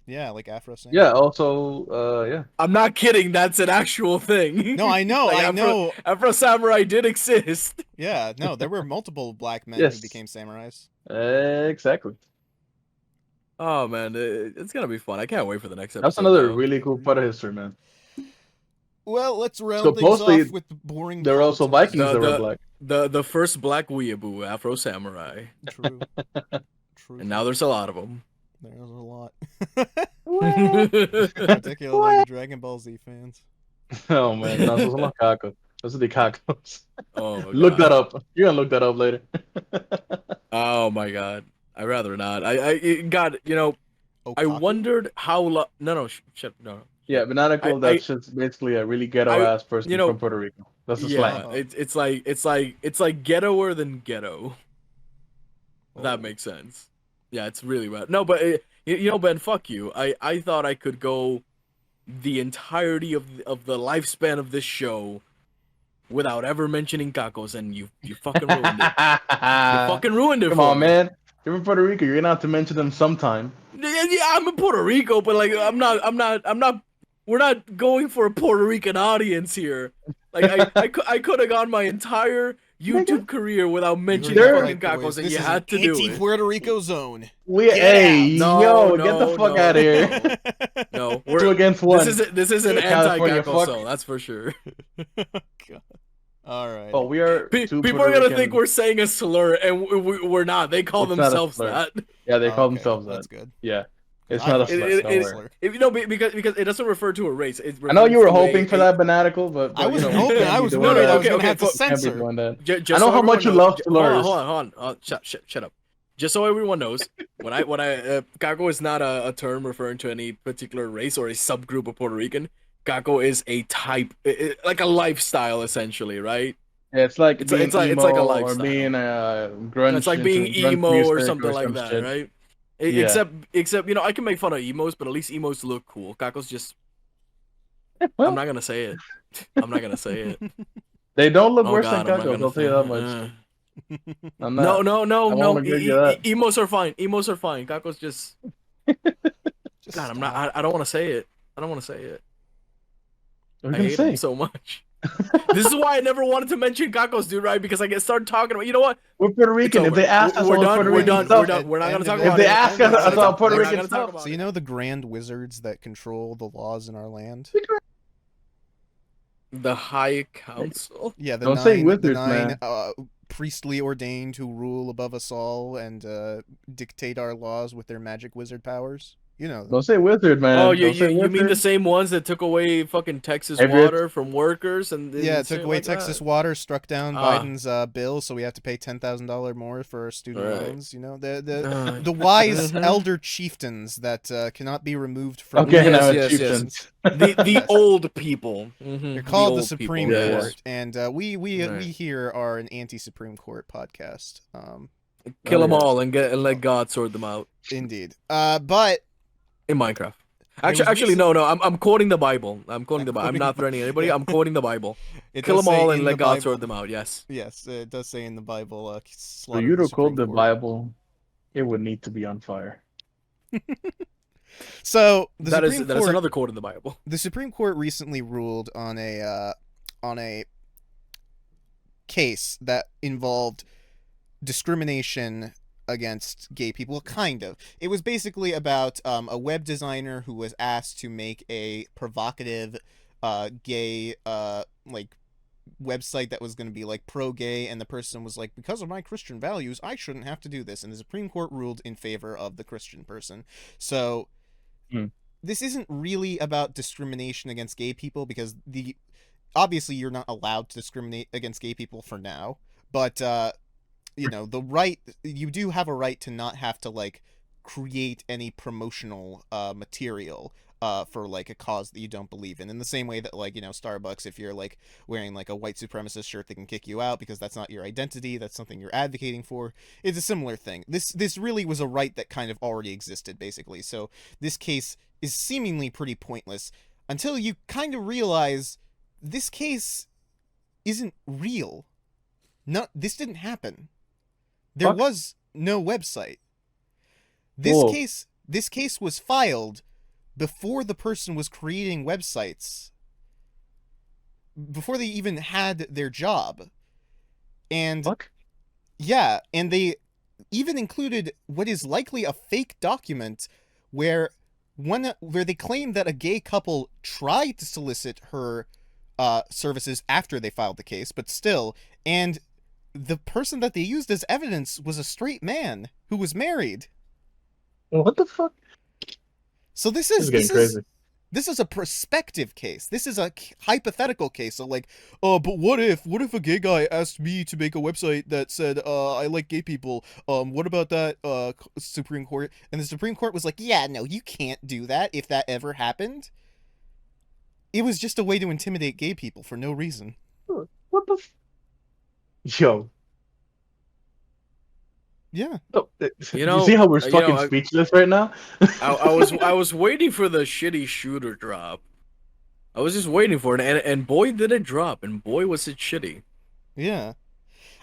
Yeah, like Afro Sam. Yeah, also yeah. I'm not kidding. That's an actual thing. No, I know, Like, I know. Afro Samurai did exist. Yeah, no, there were multiple black men Yes. who became samurais. Exactly. Oh man, it's gonna be fun. I can't wait for the next episode. That's another now. really cool part of history, man. Well, let's round Supposedly, things off with the boring. There were also politics. Vikings that were black. The first black weeaboo, Afro Samurai, True. True. and now there's a lot of them. There's a lot. Oh Particularly the Dragon Ball Z fans. Oh man, no, esos son los cacos. Those are the cacos. my Look God. that up. You're gonna look that up later. Oh my God. I'd rather not. God, I Okaku? wondered how long. No, shut. No. Yeah, Bananical, I- that's just basically a really ghetto ass person you know, from Puerto Rico. That's the Yeah, slang. it's like ghettoer than ghetto. If that Oh. makes sense. Yeah, it's really bad. No, but Ben, fuck you. I thought I could go the entirety of the lifespan of this show without ever mentioning cacos, and you fucking ruined it. You fucking ruined it Come for on, me. man. You're from Puerto Rico. You're gonna have to mention them sometime. Yeah, I'm in Puerto Rico, but like I'm not. We're not going for a Puerto Rican audience here. Like I could have gone my entire YouTube career without mentioning They're- fucking Cacos, and This you is had to do it. anti-Puerto Rico zone. Hey, No, yo, no, get the fuck no, out of here. No, Two against one. This is an California anti-Caco fuck. zone, that's for sure. All right. Oh, we are. Two People Puerto are gonna Rican- think we're saying a slur, and we're not. They call It's not a themselves slur. that. Yeah, they call Okay, themselves that. That's good. Yeah, it's I not a call slur. it Don't a worry. slur. If you know, because it doesn't refer to a race. It I know you were refers to hoping for that banatical, but I you wasn't know, we hoping. can't I be was doing worried that. I was Okay, gonna have to okay, Can't be censor. doing that. Just I know so how much you everyone love knows- slurs. Hold on. Shut up. Just so everyone knows, when I Caco is not a term referring to any particular race or a subgroup of Puerto Rican. Caco is a type, like a lifestyle, essentially, right? Yeah, it's like It's being it's like emo a or lifestyle. being grunge. It's like being into grunge emo or music something like some that, shit. right? Yeah. Except I can make fun of emos, but at least emos look cool. Caco's just. Well, I'm not gonna say it. I'm not gonna say it. they don't look Oh worse God, than I'm not Cacos. gonna I'll tell you that much. say. I'm No, not. no. I won't agree to that. Emos are fine. Emos are fine. Caco's just. Just God, I'm stop. not. I don't want to say it. I don't want to say it. What are I you hate gonna him say? so much. This is why I never wanted to mention Cacos, dude. Right? Because I get started talking about. You know what? We're Puerto Rican. If over. they ask us We're about done. Puerto We're Rican done. stuff, We're done. We're not gonna talk If about they it. ask We're us not gonna about talk- Puerto we're not Rican gonna talk stuff- about So it. you know the grand wizards that control the laws in our land? The High Council. Yeah, the Don't nine, say the wizards, nine man. priestly ordained who rule above us all and dictate our laws with their magic wizard powers. You know them. don't say wizard, man. Oh, Don't say you mean the wizard. same ones that took away fucking Texas Every- water from workers and Yeah, it took shit away like Texas that? water, struck down Ah. Biden's bill, so we have to pay $10,000 more for our student Right. loans. You know, the Ah. the wise Mhm. elder chieftains that cannot be removed from. Okay, Yes, now yes, it's yes. chieftains. The Yes. old people. Mhm, They're called the old Supreme people, yes. Court, and we Right. here are an anti-Supreme Court podcast. Kill them yes. all and let God sort them out Indeed. But in Minecraft. was Actually, recent- no. I'm quoting the Bible. I'm quoting the Bible. I'm not threatening anybody. Yeah. I'm quoting the Bible. it Kill does them say all in and the let God Bible- sort them out. Yes. Yes, it does say in the Bible. For slaughter you to Supreme quote the Court. Bible, it would need to be on fire. So the That is Supreme that's Court, another quote in the Bible. the Supreme Court recently ruled on a case that involved discrimination against gay people. Well, kind of. It was basically about a web designer who was asked to make a provocative gay like website that was going to be like pro-gay, and the person was like, because of my Christian values, I shouldn't have to do this, and the Supreme Court ruled in favor of the Christian person. So this isn't really about discrimination against gay people, because obviously you're not allowed to discriminate against gay people for now, but you know, you do have a right to not have to like create any promotional material for like a cause that you don't believe in the same way that, like, you know, Starbucks, if you're like wearing like a white supremacist shirt, they can kick you out because that's not your identity, that's something you're advocating for. It's a similar thing. This really was a right that kind of already existed, basically. So this case is seemingly pretty pointless until you kind of realize this case isn't real. This didn't happen. There Fuck. was no website. Whoa. This case was filed before the person was creating websites, before they even had their job. And Fuck. yeah, and they even included what is likely a fake document where they claim that a gay couple tried to solicit her services after they filed the case, but still, and the person that they used as evidence was a straight man who was married. What the fuck? So this This is is getting crazy. this is a prospective case. This is a hypothetical case. So like, oh, but what if a gay guy asked me to make a website that said, I like gay people. What about that, Supreme Court? And the Supreme Court was like, yeah, no, you can't do that if that ever happened. It was just a way to intimidate gay people for no reason. What the? Yo. Yeah. Oh, You know, see how we're you fucking know, speechless right now? I was waiting for the shitty shooter drop. I was just waiting for it, and boy did it drop, and boy was it shitty. Yeah.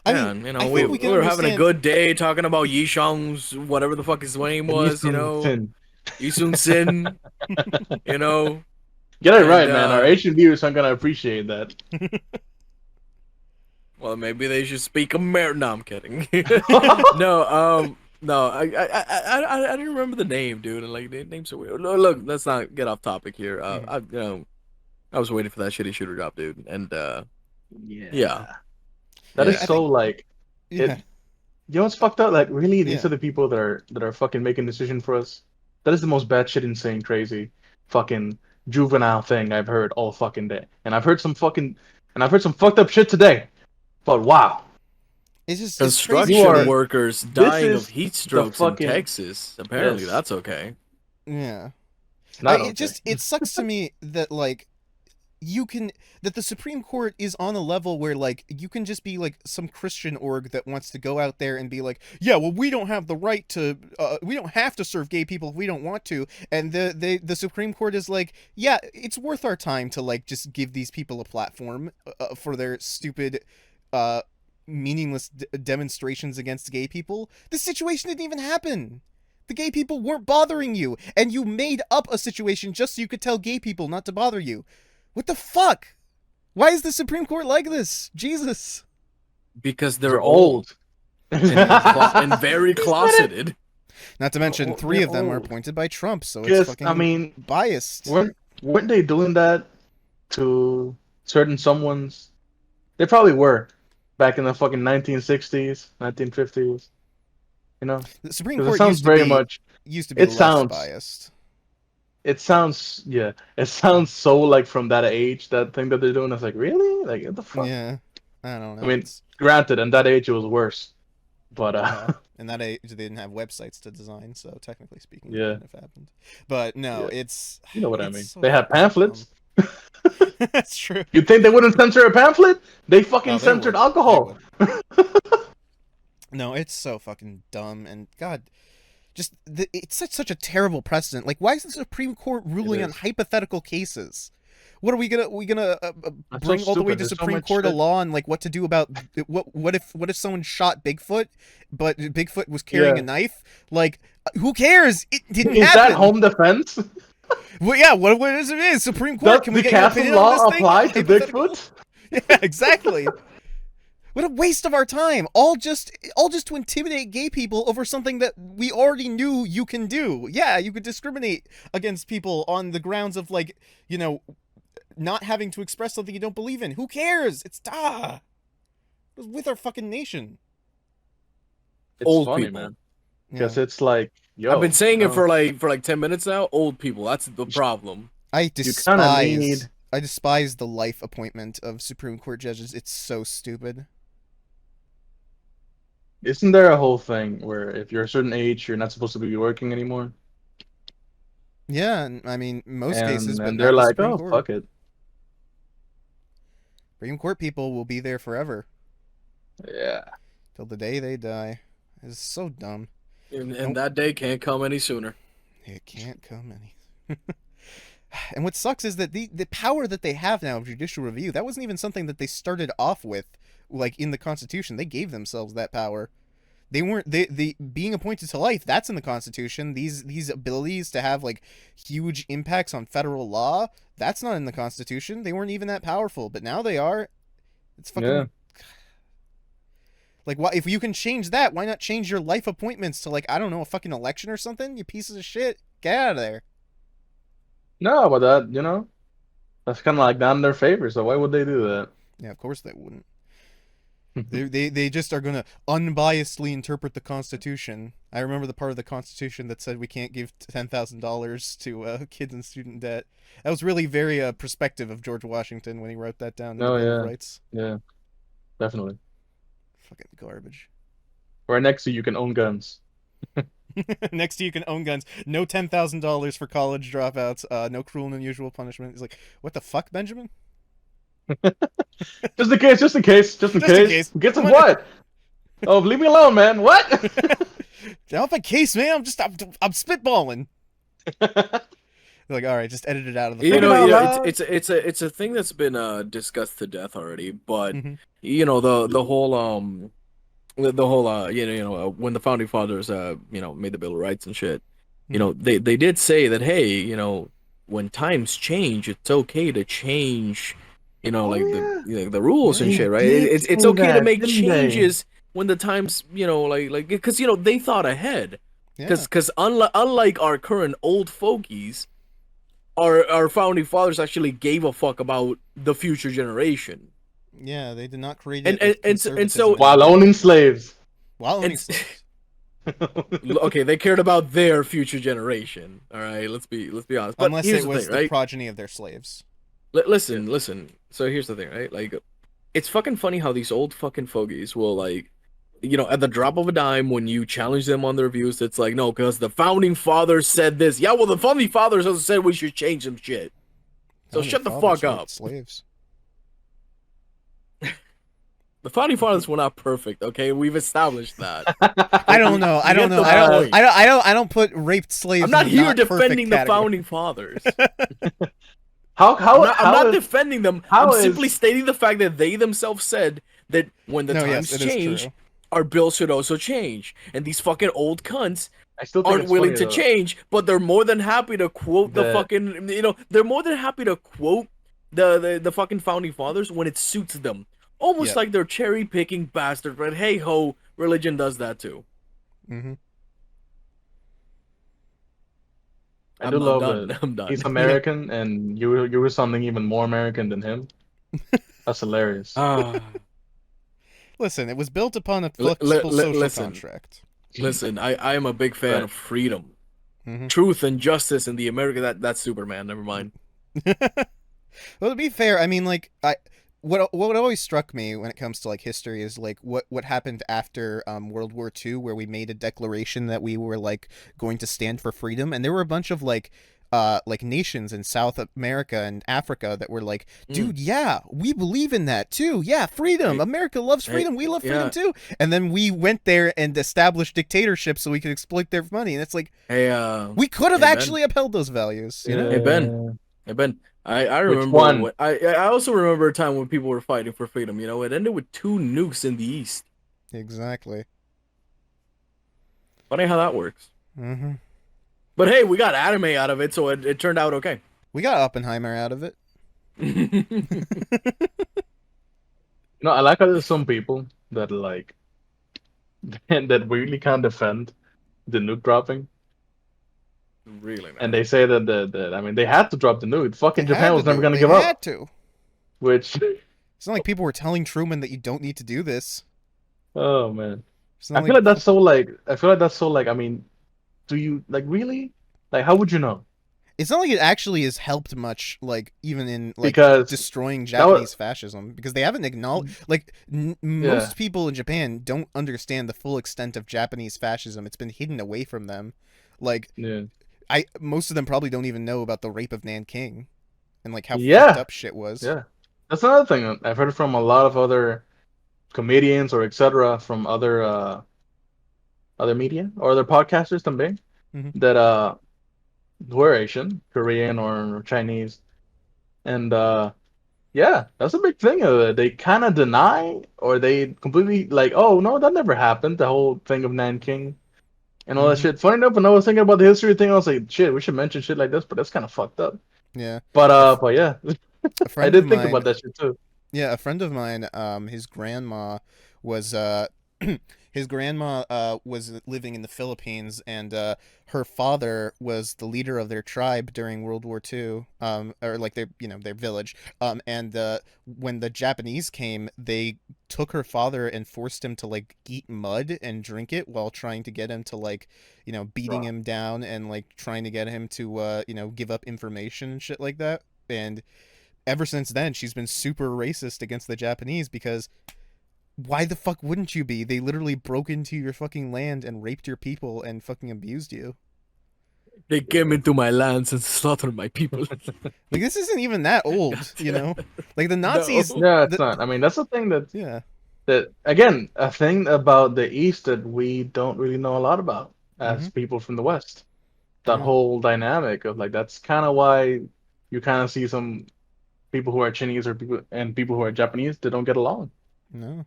Man, you know, I we think we can were having a understand- good day talking about Yishang's whatever the fuck his name was, you know, Yisung Sin, you know. Get it And, right, man. Our Asian viewers aren't gonna appreciate that. Well, maybe they should speak American. No, I'm kidding. No. I didn't remember the name, dude. And like the names are weird. Look, let's not get off topic here. I was waiting for that shitty shooter drop, dude. And yeah. That is I so think- like Yeah. it. You know what's fucked up? Like really, these Yeah. are the people that are fucking making decisions for us. That is the most batshit insane, crazy, fucking juvenile thing I've heard all fucking day. And I've heard some fucked up shit today. But wow, It's just Construction You are- workers dying is of heat strokes fucking- in Texas. Apparently, Yes. that's okay. Yeah. it's not It okay. just it sucks to me that like that the Supreme Court is on a level where like you can just be like some Christian org that wants to go out there and be like, yeah, well, we don't have the right to we don't have to serve gay people if we don't want to, and the Supreme Court is like, yeah, it's worth our time to like just give these people a platform for their stupid meaningless demonstrations against gay people. This situation didn't even happen. The gay people weren't bothering you, and you made up a situation just so you could tell gay people not to bother you. What the fuck? Why is the Supreme Court like this? Jesus. Because they're They're old old. and very closeted. Not to mention, Oh, 3 they're of them are old. appointed by Trump, so it's Just, fucking I mean, biased. weren't they doing that to certain someone's? They probably were back in the fucking 1960s, 1950s. You know, The Supreme 'cause Court it sounds very much. used to be it less sounds- biased. It sounds, yeah. It sounds so like from that age, that thing that they're doing. It's like, really? Like, what the fuck? Yeah. I don't know. I mean, granted, in that age it was worse, but in that age, they didn't have websites to design, so technically speaking, it Yeah. wouldn't have happened. But no, Yeah. it's you know what I it's mean. so They had fucking pamphlets. dumb. That's true. You'd think they wouldn't censor a pamphlet? They fucking Oh, they censored would. alcohol. They No, it's so fucking dumb, and God, it's such a terrible precedent. Like, why is the Supreme Court ruling on is. hypothetical cases? What are we gonna That's bring so all the way stupid. to There's so Supreme much Court a shit. law on like what to do about what if someone shot Bigfoot, but Bigfoot was carrying Yeah. a knife? Like, who cares? It didn't Is happen. that home defense? Well, yeah. What is it? Is Supreme Court? Does Can we the get your castle opinion on law this thing? apply to Hypothetical? Bigfoot? Yeah, exactly. What a waste of our time. All just to intimidate gay people over something that we already knew you can do. Yeah, you could discriminate against people on the grounds of like, you know, not having to express something you don't believe in. Who cares? It's with our fucking nation. It's Old funny, people. man. Yeah. Because it's like, yo. I've been saying you it for like 10 minutes now. Old people. That's the problem. I kinda despise need- I despise the life appointment of Supreme Court judges. It's so stupid. Isn't there a whole thing where if you're a certain age, you're not supposed to be working anymore? Yeah, and I mean most cases, but and not they're the like, Supreme oh, Court. fuck it. Supreme Court people will be there forever Yeah. till the day they die. It's so dumb. And that day can't come any sooner. It can't come any. And what sucks is that the power that they have now of judicial review, that wasn't even something that they started off with, like in the Constitution. They gave themselves that power. They weren't the being appointed to life. That's in the Constitution. These abilities to have like huge impacts on federal law. That's not in the Constitution. They weren't even that powerful, but now they are. It's fucking. Yeah. Like, why if you can change that, why not change your life appointments to like I don't know a fucking election or something? You pieces of shit, get out of there. No, but that, you know, that's kind of like not in their favor, so why would they do that? Yeah, of course they wouldn't. They just are gonna unbiasedly interpret the Constitution. I remember the part of the Constitution that said we can't give $10,000 to kids in student debt. That was really very perspective of George Washington when he wrote that down in the Oh, Bill of yeah. Rights. Yeah, definitely. Fucking garbage. Right next to you can own guns. Next to you can own guns. No $10,000 for college dropouts. No cruel and unusual punishment. He's like, what the fuck, Benjamin? Just in case, just in case, just in Just in case. case. Get some Come on. what? Oh, leave me alone, man. What? Get off my case, man. I'm spitballing. They're like, all right, just edit it out of the. You Think know, about you know, that. it's a thing that's been discussed to death already. But Mhm. you know the whole when the founding fathers made the Bill of Rights and shit. You know, they did say that, hey, you know, when times change, it's okay to change you know, Oh like yeah, the rules and they shit, right? did It's say okay to that, make didn't they? changes when the times, you know, like because you know they thought ahead. Yeah. Because unlike our current old fogies, our founding fathers actually gave a fuck about the future generation. Yeah, they did not create And it with and so conservatism in While mind. owning slaves. While owning and slaves. okay, they cared about their future generation. All right, let's be honest. But Unless here's it the was thing, the right? progeny of their slaves. Listen. So here's the thing, right? Like, it's fucking funny how these old fucking fogies will like, you know, at the drop of a dime when you challenge them on their views, it's like, no, because the founding fathers said this. Yeah, well, the founding fathers also said we should change some shit. So Founding shut the fathers fuck raped up. Slaves. The founding fathers were not perfect. Okay, we've established that. I don't know. I You don't get know. the I don't. point. I don't put raped slaves. I'm not in here not perfect defending the category. founding fathers. How I'm not is, defending them. how I'm simply is- stating the fact that they themselves said that when the No, times yes, it is change, true. our bill should also change. And these fucking old cunts I still think aren't it's willing funny, to though. change, but they're more than happy to quote the That- fucking, you know, they're more than happy to quote the fucking founding fathers when it suits them. Almost Yeah. like they're cherry picking bastards, but hey ho, religion does that too. Mm-hmm. I do I'm love done. that I'm done. he's American and you were something even more American than him. That's hilarious. Ah, Listen, it was built upon a Li- flexible li- social listen. contract. listen, I am a big fan Right. of freedom, Mhm. truth, and justice in the America. That's Superman. Never mind. Well, to be fair, I mean, like, what always struck me when it comes to like history is like what happened after World War II, where we made a declaration that we were like going to stand for freedom, and there were a bunch of like nations in South America and Africa that were like, dude, yeah, we believe in that too. Yeah, freedom. Hey, America loves hey, freedom. We love freedom yeah. too. And then we went there and established dictatorships so we could exploit their money. And it's like Hey, we could have hey, Ben. actually upheld those values. You know? Hey, Ben. Hey, Ben. I Which remember one? when I also remember a time when people were fighting for freedom. You know, it ended with 2 nukes in the east. Exactly. Funny how that works. Mm-hmm. But hey, we got anime out of it, so it turned out okay. We got Oppenheimer out of it. No, I like how there's some people that like that really can't defend the nuke dropping, Really, man. and they say that I mean they had to drop the nuke. Fucking They Japan had was to never do it. gonna They give had up. to. Which, It's not like people were telling Truman that you don't need to do this. oh man, It's not I feel like that's so like I feel like that's so like I mean, do you like really like how would you know? It's not like it actually has helped much, like even in like Because destroying that was- Japanese fascism, because they haven't acknowledged. Like most people in Japan don't understand the full extent of Japanese fascism. It's been hidden away from them. Like Yeah. most of them probably don't even know about the rape of Nanking, and like how Yeah. fucked up shit was. Yeah, that's another thing I've heard from a lot of other comedians or etc. from other media or other podcasters también Mhm. that who are Asian, Korean or Chinese, and yeah, that's a big thing. They kind of deny or they completely like, oh no, that never happened. The whole thing of Nanking and all that Mhm. shit. Funny enough, when I was thinking about the history thing, I was like, shit, we should mention shit like this, but that's kind of fucked up. Yeah. But yeah, A I friend did of think mine, about that shit too. Yeah, a friend of mine, his grandma was his grandma was living in the Philippines, and her father was the leader of their tribe during World War II, or like their village. And when the Japanese came, they took her father and forced him to like eat mud and drink it while trying to get him to like, beating him down and like trying to get him to give up information and shit like that. And ever since then, she's been super racist against the Japanese because why the fuck wouldn't you be? They literally broke into your fucking land and raped your people and fucking abused you. They came into my lands and slaughtered my people. Like, this isn't even that old, you know? Like, the Nazis... Yeah, it's not. I mean, that's the thing Yeah. that again, a thing about the East that we don't really know a lot about as people from the West. That Yeah. whole dynamic of like that's kind of why you kind of see some people who are Chinese or people who are Japanese that don't get along. No.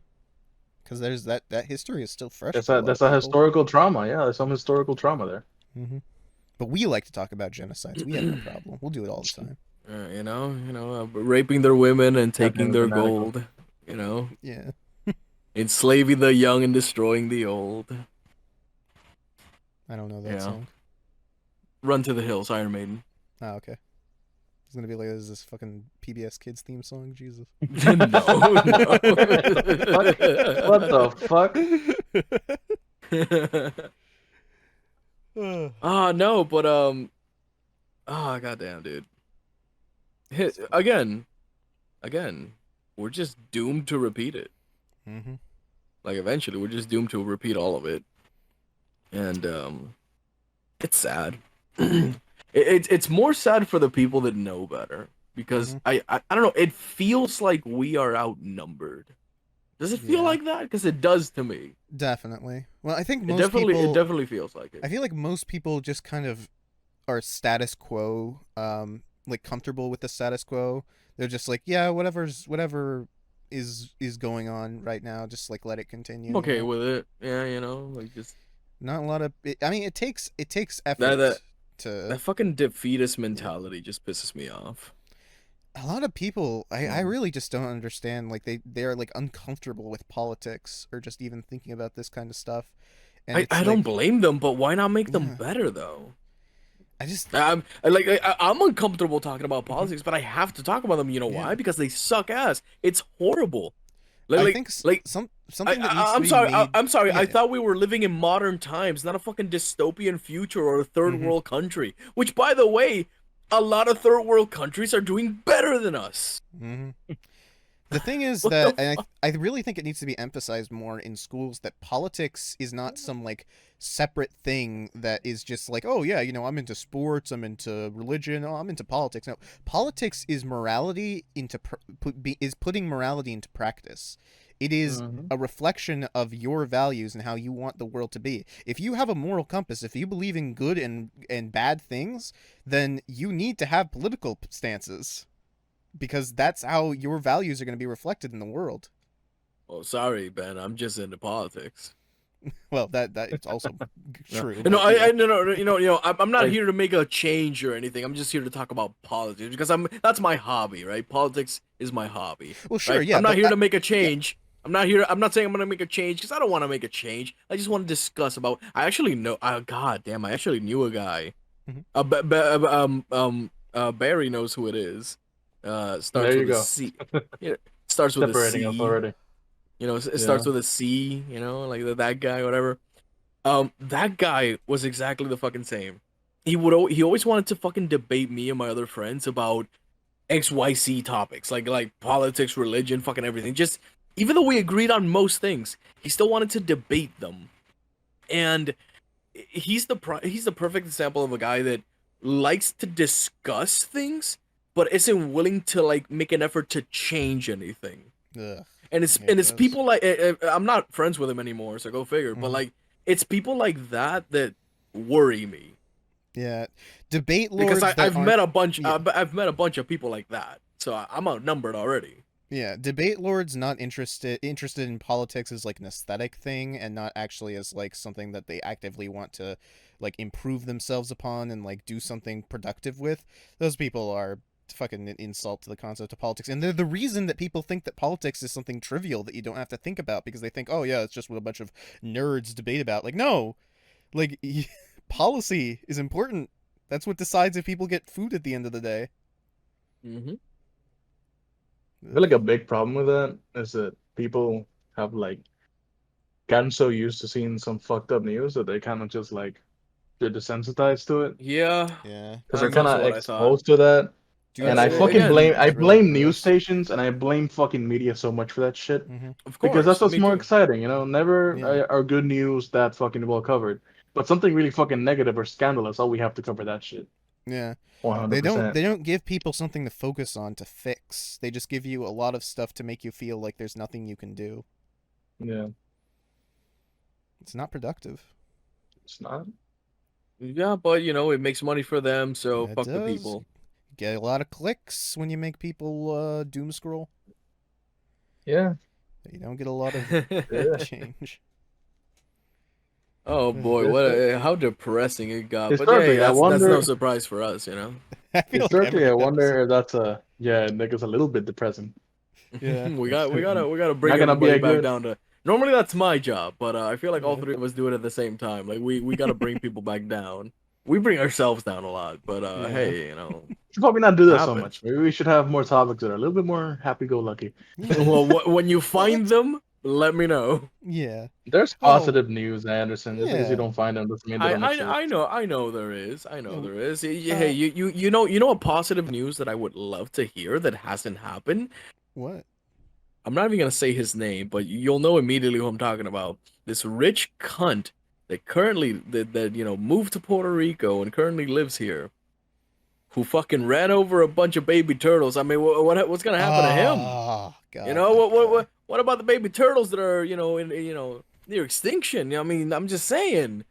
Because there's that history is still fresh. That's for a lot that's of a people. historical trauma. Yeah, there's some historical trauma there. But we like to talk about genocides. We have no problem. We'll do it all the time. Raping their women and taking Happening with their the Nanico. gold. You know, Yeah. enslaving the young and destroying the old. I don't know that Yeah. song. Run to the hills, Iron Maiden. Oh, okay. It's gonna be like this fucking PBS Kids theme song. Jesus. No, no. What the fuck? No, but goddamn, dude. Again, we're just doomed to repeat it. Mm-hmm. Like eventually, we're just doomed to repeat all of it, and it's sad. It's more sad for the people that know better because I don't know. It feels like we are outnumbered. Does it feel like that? Because it does to me. Definitely. Well, I think most It people. definitely feels like it. I feel like most people just kind of are status quo, like comfortable with the status quo. They're just like, yeah, whatever is going on right now, just like let it continue. I'm okay you know? with it. Yeah, like just not a lot of. I mean, it takes effort to. That fucking defeatist mentality just pisses me off. A lot of people, I really just don't understand. Like they are like uncomfortable with politics or just even thinking about this kind of stuff. And I don't blame them, but why not make them better though? I'm uncomfortable talking about politics, but I have to talk about them. You know why? Because they suck ass. It's horrible. I think something that needs to be made... I'm sorry. Yeah. I thought we were living in modern times, not a fucking dystopian future or a third world country. Which, by the way, a lot of third world countries are doing better than us. The thing is that, and I really think it needs to be emphasized more in schools, that politics is not some like separate thing that is just like, oh yeah, I'm into sports, I'm into religion, oh, I'm into politics. No, politics is morality is putting morality into practice. It is a reflection of your values and how you want the world to be. If you have a moral compass, if you believe in good and bad things, then you need to have political stances. Because that's how your values are going to be reflected in the world. Oh, sorry, Ben. I'm just into politics. Well, that it's also true. No, I'm not here to make a change or anything. I'm just here to talk about politics because that's my hobby, right? Politics is my hobby. Well, sure, right? yeah. I'm not here to make a change. Yeah. I'm not saying I'm gonna make a change because I don't want to make a change. I just want to discuss about. I actually know. God damn! I actually knew a guy. Barry knows who it is. Starts with a C. Yeah, starts with a C. Us already. It starts with a C. Like that guy, whatever. That guy was exactly the fucking same. He always wanted to fucking debate me and my other friends about XYZ topics, like politics, religion, fucking everything. Just even though we agreed on most things, he still wanted to debate them. And he's the perfect example of a guy that likes to discuss things, but isn't willing to like make an effort to change anything. Ugh. And it's people like I'm not friends with him anymore, so go figure. But like it's people like that worry me. Yeah, debate lords. Because I've met a bunch. I've met a bunch of people like that, so I'm outnumbered already. Yeah, debate lords not interested in politics as like an aesthetic thing, and not actually as like something that they actively want to like improve themselves upon and like do something productive with. Those people are fucking an insult to the concept of politics, and they're the reason that people think that politics is something trivial that you don't have to think about, because they think, oh yeah, it's just what a bunch of nerds debate about. Like, no, like policy is important. That's what decides if people get food at the end of the day. I feel like a big problem with that is that people have like gotten so used to seeing some fucked up news that they kind of just like they're desensitized to it. Yeah. Because they're kind of exposed to that. Dude, and I fucking blame news stations and I blame fucking media so much for that shit. Of course, because that's what's more too. exciting, Never are good news that fucking well covered. But something really fucking negative or scandalous, we have to cover that shit. Yeah. 100%. They don't give people something to focus on, to fix. They just give you a lot of stuff to make you feel like there's nothing you can do. Yeah. It's not productive. It's not. Yeah, but it makes money for them, so fuck the people. Get a lot of clicks when you make people doom scroll. Yeah. You don't get a lot of change. Oh boy, how depressing it got. But yeah, Historically, I that's no wonder. surprise for us, you know. I feel like Historically, every I wonder episode. if that's a nigga's a little bit depressing. Yeah. we gotta bring Not gonna be everybody a back good. down to. Normally that's my job, but I feel like all Yeah. three of us do it at the same time. Like we gotta bring people back down. We bring ourselves down a lot, but Yeah. hey, you know, Should probably not do that so happens. much. Maybe we should have more topics that are a little bit more happy-go-lucky. Well, when you find let's- them, let me know. Yeah. There's Well, positive news, Anderson. Just because you yeah. don't find them doesn't mean they don't I exist. know there is. I know Yeah, there is. Hey, uh, you know a positive news that I would love to hear that hasn't happened. What? I'm not even gonna say his name, but you'll know immediately who I'm talking about. This rich cunt that currently that you know moved to Puerto Rico and currently lives here, who fucking ran over a bunch of baby turtles. I mean, what's gonna happen to him? Oh, God. You know that guy. what about the baby turtles that are near extinction? I mean, I'm just saying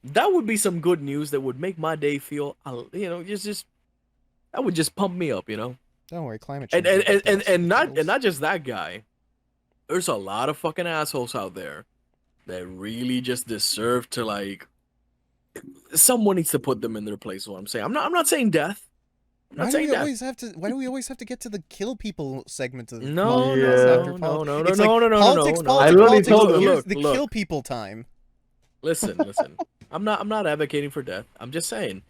that would be some good news that would make my day feel just that would just pump me up, you know. Don't worry, climate change. And not just that guy. There's a lot of fucking assholes out there that really just deserve to like. Someone needs to put them in their place. Is what I'm saying. I'm not saying death. I'm not Why do saying we death. always have to? Why do we always have to get to the kill people segment of the No, Yeah. no. It's like politics, no. I politics, literally politics. told him, Here's look, the look. kill people time. Listen. I'm not advocating for death. I'm just saying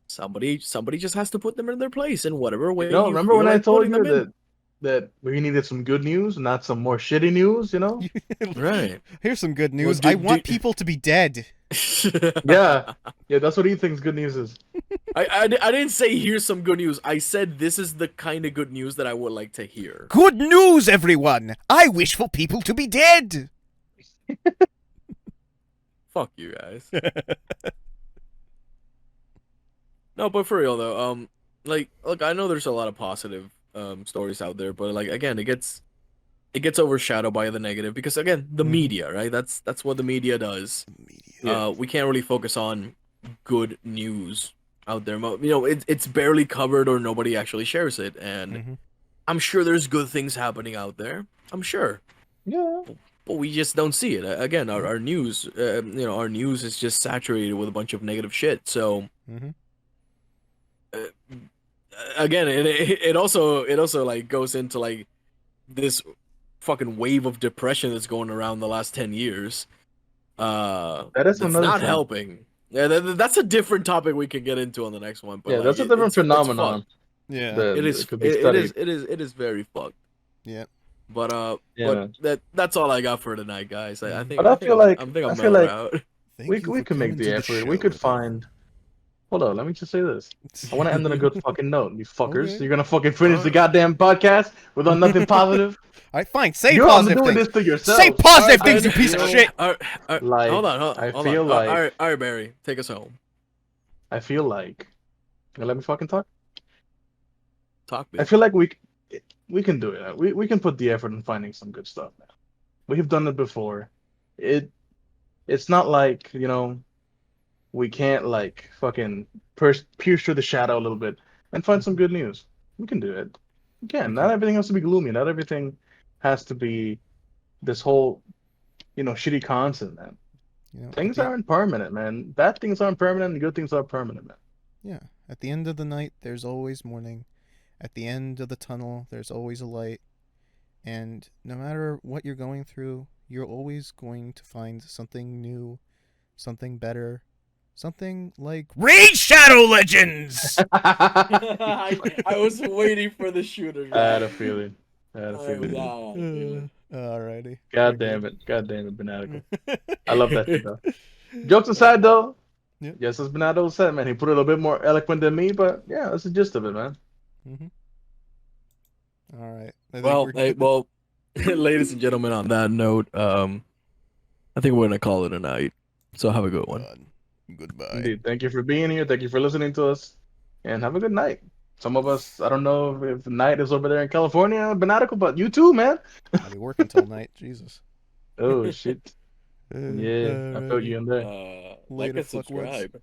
somebody just has to put them in their place in whatever way. No, you remember feel when I like told putting you them in. that we needed some good news, not some more shitty news, you know? Right. Here's some good news. Well, I want people to be dead. Yeah. Yeah, that's what he thinks good news is. I didn't say here's some good news. I said this is the kind of good news that I would like to hear. Good news, everyone! I wish for people to be dead. Fuck you guys. No, but for real though, like, look, I know there's a lot of positive stories out there, but like again, it gets overshadowed by the negative because again, the media, right? That's what the media does. We can't really focus on good news out there. You know, it's barely covered or nobody actually shares it, and I'm sure there's good things happening out there. I'm sure. Yeah. But we just don't see it. Again, our news, our news is just saturated with a bunch of negative shit. So, again, it also like goes into like this fucking wave of depression that's going around the last 10 years. That is That's another not thing. helping. Yeah, that's a different topic we could get into on the next one. But Yeah, like, that's a different it's phenomenon. fucked. Yeah. That It is. could be It studied. is very fucked. Yeah. But Yeah. that's all I got for tonight, guys. I think. But I feel like- I'm I feel mellowed like- out. We could make the effort. We could find. Hold on, let me just say this. I want to end on a good fucking note, you fuckers. Okay. You're gonna fucking finish the goddamn podcast without nothing positive. All right, fine. Say You're positive doing things. this to yourself. Say positive Alright, things, you piece of shit. Like, hold on. I hold feel on. like- all right, Barry, take us home. I feel like. Let me fucking talk. Talk, I bitch. feel like we can do it. We can put the effort in finding some good stuff now. We've done it before. It's not like, we can't like fucking pierce through the shadow a little bit and find some good news. We can do it. We can. Not everything has to be gloomy. Not everything has to be this whole, shitty constant, man. Things aren't permanent, man. Bad things aren't permanent, and good things are permanent, man. Yeah. At the end of the night, there's always morning. At the end of the tunnel, there's always a light. And no matter what you're going through, you're always going to find something new, something better, something like Raid Shadow Legends! I was waiting for the shooter. I had a feeling. Alrighty. God damn it, Benatico. I love that shit, though. Jokes aside, though, yes, as Benatico said, man, he put it a little bit more eloquent than me, but yeah, that's the gist of it, man. Alright. Well, ladies and gentlemen, on that note, I think we're gonna call it a night. So have a good one. Goodbye. Indeed. Thank you for being here. Thank you for listening to us, and have a good night. Some of us, I don't know if night is over there in California, Benatico, but you too, man. I'll be working till night. Jesus. Oh shit. Yeah, I felt you in there. Like Later, and subscribe.